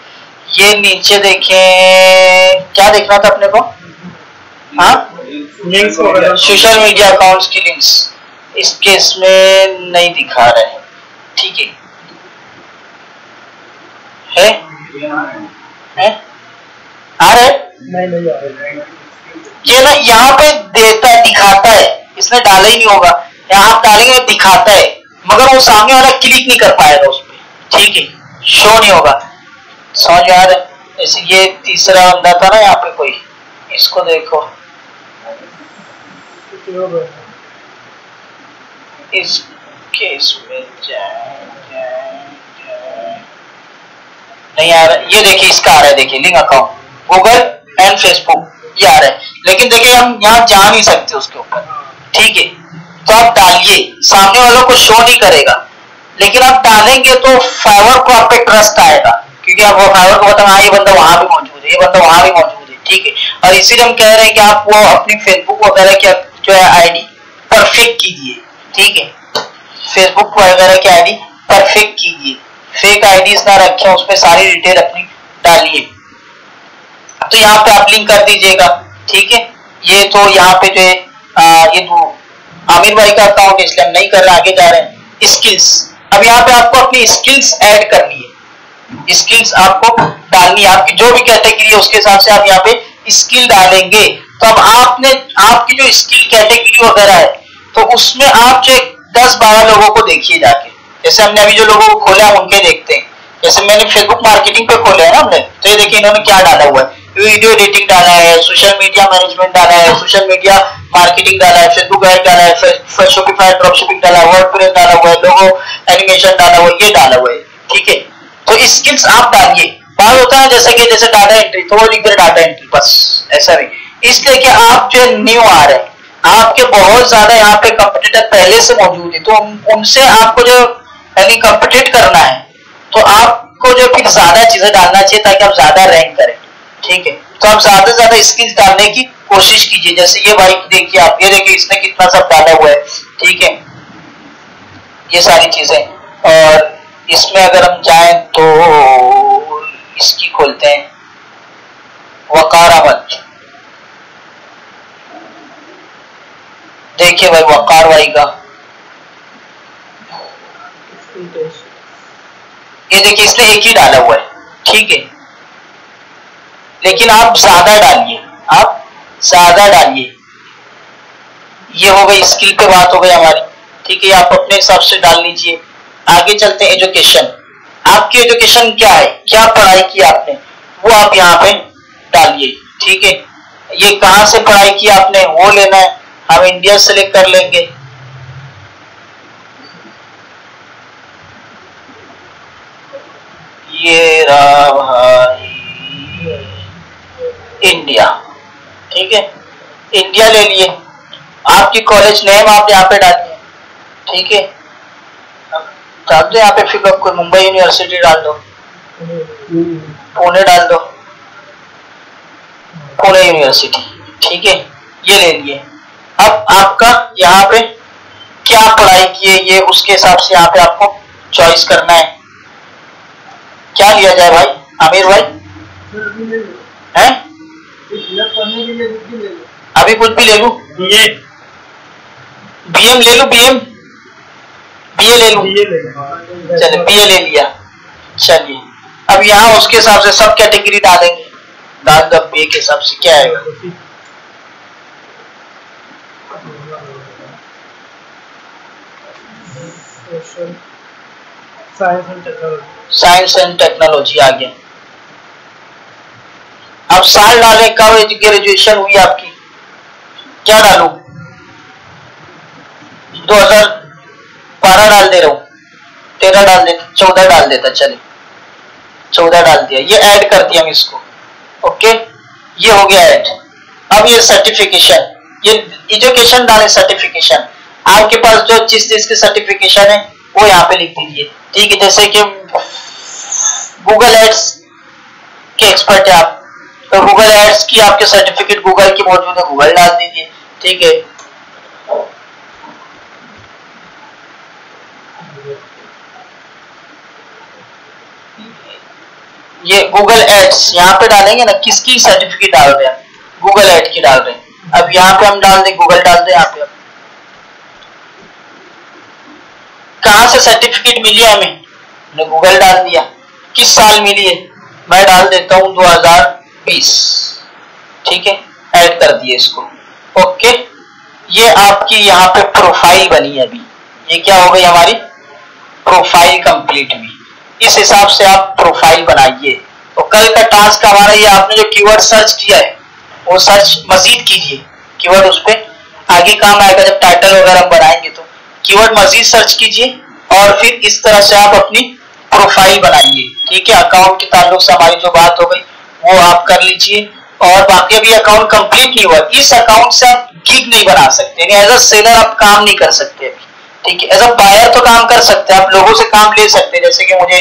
ये नीचे देखें, क्या देखना था अपने को, हाँ सोशल मीडिया अकाउंट्स की लिंक्स, इस केस में नहीं दिखा रहा है, ठीक है? आ रहा है? नहीं आ रहा। ये ना यहाँ पे देता है, दिखाता है, इसने डाला ही नहीं होगा, यहाँ आप डालेंगे दिखाता है, मगर वो सामने वाला क्लिक नहीं कर पाएगा उस पर, ठीक है, शो नहीं होगा। समझ आ रहा है? जैसे ये तीसरा बंदा था ना यहाँ पे कोई, इसको देखो, इस केस में नहीं आ रहा। ये देखिए इसका आ रहा है, देखिए link account Google and Facebook, ये आ रहा है, लेकिन देखिए हम यहाँ जा नहीं सकते उसके ऊपर, ठीक है? तो आप डालिए, सामने वालों को शो नहीं करेगा, लेकिन आप डालेंगे तो फाइवर को आप पे ट्रस्ट आएगा, क्योंकि आप वो फाइवर को बताना, हाँ ये बंदा वहां भी मौजूद है, ये बंदा वहां भी मौजूद है, ठीक है? और इसीलिए हम कह रहे हैं कि आप वो अपनी फेसबुक वगैरह की जो है आईडी परफेक्ट कीजिए, ठीक है? फेसबुक वगैरह की आईडी परफेक्ट कीजिए, फेक आईडीज ना रखें, उसमें सारी डिटेल अपनी डालिए। तो यहाँ पे आप लिंक कर दीजिएगा, ठीक है? ये तो यहाँ पे जो है ये तो आमिर भाई का अकाउंट है, इसलिए हम नहीं कर रहे, आगे जा रहे हैं। स्किल्स, अब यहाँ पे आपको अपनी स्किल्स ऐड करनी है, स्किल्स आपको डालनी है, आपकी जो भी कैटेगरी है उसके हिसाब से आप यहाँ पे स्किल डालेंगे। तो अब आपने आपकी जो स्किल कैटेगरी वगैरह है, तो उसमें आप जो 10-12 लोगों को देखिए जाके, जैसे हमने अभी जो लोगों को खोला है उनके देखते हैं, जैसे मैंने फेसबुक मार्केटिंग पे खोला है ना हमने, तो ये देखिए इन्होंने क्या डाला हुआ है, वीडियो एडिटिंग डाला है, सोशल मीडिया मैनेजमेंट डाला है, सोशल मीडिया मार्केटिंग डाला है, फेसबुक ऐड डाला है, शॉपिफाई ड्रॉपशिपिंग डाला है, वर्डप्रेस डाला हुआ है, लोगो एनिमेशन डाला हुआ है, ये डाला हुआ है, ठीक है? तो स्किल्स आप डालिए। बात होता है जैसे डाटा एंट्री, तो वो लिख दे डाटा एंट्री, बस ऐसा नहीं, इसलिए कि आप जो न्यू आ रहे हैं, आपके बहुत ज्यादा यहाँ पे कंपटीटर पहले से मौजूद है, तो उनसे आपको जो यानी कंपीट करना है, तो आपको जो फिर ज्यादा चीजें डालना चाहिए ताकि आप ज्यादा रैंक करें, ठीक है? तो आप ज्यादा से ज्यादा स्किल्स डालने की कोशिश कीजिए। जैसे ये भाई देखिए, आप ये देखिए इसने कितना सब डाला हुआ है, ठीक है? ये सारी चीजें, और इसमें अगर हम जाएं तो इसकी खोलते हैं, वकार अहमद, देखिए भाई वकार भाई का, ये देखिए इसने एक ही डाला हुआ है, ठीक है? लेकिन आप ज्यादा डालिए, आप ज्यादा डालिए। ये हो गई स्किल पे बात हो गई हमारी, ठीक है? आप अपने हिसाब से डाल लीजिए। आगे चलते हैं एजुकेशन, आपकी एजुकेशन क्या है, क्या पढ़ाई की आपने, वो आप यहाँ पे डालिए, ठीक है? ये कहाँ से पढ़ाई की आपने वो लेना है, हम इंडिया सेलेक्ट कर लेंगे, ये रहा भाई इंडिया, ठीक है? इंडिया ले लिए, आपकी कॉलेज नेम आप यहाँ पे डालिए, ठीक है? डाल दो यहाँ पे, फिर कोई मुंबई यूनिवर्सिटी डाल दो, पुणे डाल दो, पुणे यूनिवर्सिटी, ठीक है? ये ले लिए। अब आपका यहाँ पे क्या पढ़ाई की है, ये उसके हिसाब से यहाँ पे आपको चॉइस करना है। क्या लिया जाए भाई आमिर भाई? हैं? अभी कुछ भी ले लूं? बीएम ले लूं? बीए ले लूं? चलिए बीए ले लिया। चलिए अब यहाँ उसके हिसाब से सब कैटेगरी डालेंगे, डाल दो बीए के हिसाब से क्या आएगा। साइंस एंड टेक्नोलॉजी आ गया। अब साल डाले, कब ग्रेजुएशन हुई आपकी, क्या डालू? 2012 डाल दे रहा हूं, 13 डाल देता, 14 डाल देता, चले 14 डाल दिया। ये ऐड कर दिया हम इसको, ओके? ये हो गया ऐड। अब ये सर्टिफिकेशन, ये एजुकेशन डाले सर्टिफिकेशन, आपके पास जो जिस चीज की सर्टिफिकेशन है वो यहाँ पे लिख दीजिए, ठीक है? जैसे कि गूगल एड्स के एक्सपर्ट है आप, तो गूगल एड्स की आपके सर्टिफिकेट गूगल की मौजूद है, गूगल डाल दीजिए, ठीक है? ये गूगल एड्स यहाँ पे डालेंगे ना, किसकी सर्टिफिकेट डाल रहे हैं, गूगल एड की डाल रहे हैं। अब यहाँ पे हम डाल दें, गूगल डाल दें यहाँ पे, कहाँ से सर्टिफिकेट मिली है हमें, हमने गूगल डाल दिया। किस साल मिली है, मैं डाल देता हूँ 2020, ठीक है, ऐड कर दिए इसको। ओके, ये आपकी यहाँ पे प्रोफाइल बनी है। अभी ये क्या हो गई हमारी प्रोफाइल कंप्लीट हुई। इस हिसाब से आप प्रोफाइल बनाइए। तो कल का टास्क हमारा ये, आपने जो कीवर्ड सर्च किया है वो सर्च मजीद कीजिए, कीवर्ड उस पर आगे काम आएगा जब टाइटल वगैरह हम बनाएंगे। तो कीवर्ड मजीद सर्च कीजिए और फिर इस तरह से आप अपनी प्रोफाइल बनाइए, ठीक है। अकाउंट के ताल्लुक से हमारी जो बात हो गई वो आप कर लीजिए। और बाकी अभी अकाउंट कंप्लीट नहीं हुआ, इस अकाउंट से आप गिग नहीं बना सकते, एज अ सेलर आप काम नहीं कर सकते अभी, ठीक है। एज अ बायर तो काम कर सकते हैं, आप लोगों से काम ले सकते हैं, जैसे कि मुझे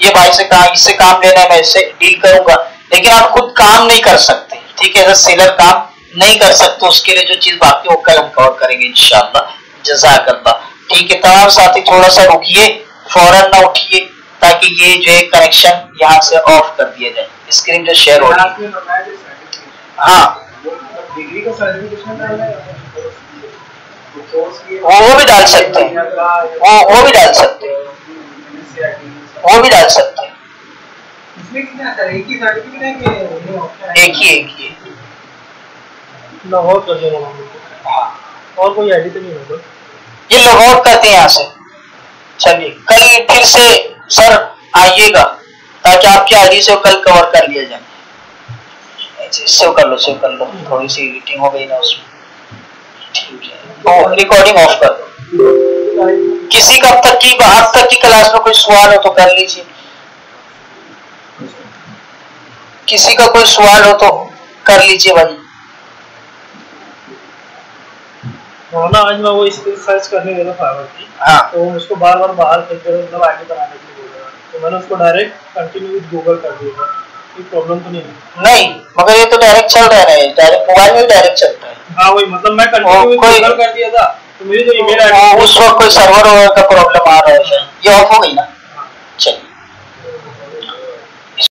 ये भाई से कहा इससे काम लेना है, मैं इससे डील करूंगा, लेकिन आप खुद काम नहीं कर सकते, ठीक है। एज अ सेलर काम नहीं कर सकते, उसके लिए जो चीज बाकी वो कल हम कवर करेंगे इंशाअल्लाह। जज़ाकल्लाह, ठीक है। तमाम साथी थोड़ा सा रुकिए, फौरन ना उठिए, ताकि ये जो है कनेक्शन यहाँ से ऑफ कर दिया जाए। स्क्रीन जो शेयर हो रही है, हाँ डिग्री का सर्टिफिकेशन वो भी डाल सकते हैं, वो भी डाल सकते हैं, वो भी डाल सकते हैं। इसमें कितना सर, एक ही सर्टिफिकेट है कि एक ही लॉग आउट कर देगा? हाँ, और कोई आईडी तो नहीं होगा? ये लॉग आउट करते हैं यहाँ से। चलिए कल फिर से सर आइएगा, ताकि आपकी आईडी से कल कवर कर लिया जाए। सेव कर लो, थोड़ी सी एडिटिंग हो गई ना उसमें, ठीक है। तो रिकॉर्डिंग ऑफ कर दो। किसी का अब तक की क्लास में कोई सवाल हो तो कर लीजिए, किसी का कोई सवाल हो तो कर लीजिए भाई। ना आज मैं वो स्किल सर्च करने गया था फाइवर की, हाँ, तो उसको बार बाहर करके मतलब आईडी बनाने के लिए बोल रहा, तो मैंने उसको डायरेक्ट कंटिन्यू विद गूगल कर दिया। कोई प्रॉब्लम तो नहीं है? नहीं, मगर ये तो डायरेक्ट चल रहा है, डायरेक्ट मोबाइल में डायरेक्ट चलता है। हाँ वही, मतलब मैं कंटिन्यू विद गूगल कर दिया था, तो मेरी तो ईमेल आईडी उस वक्त कोई सर्वर का प्रॉब्लम आ रहा है, ये ऑफ हो गई ना। चलिए।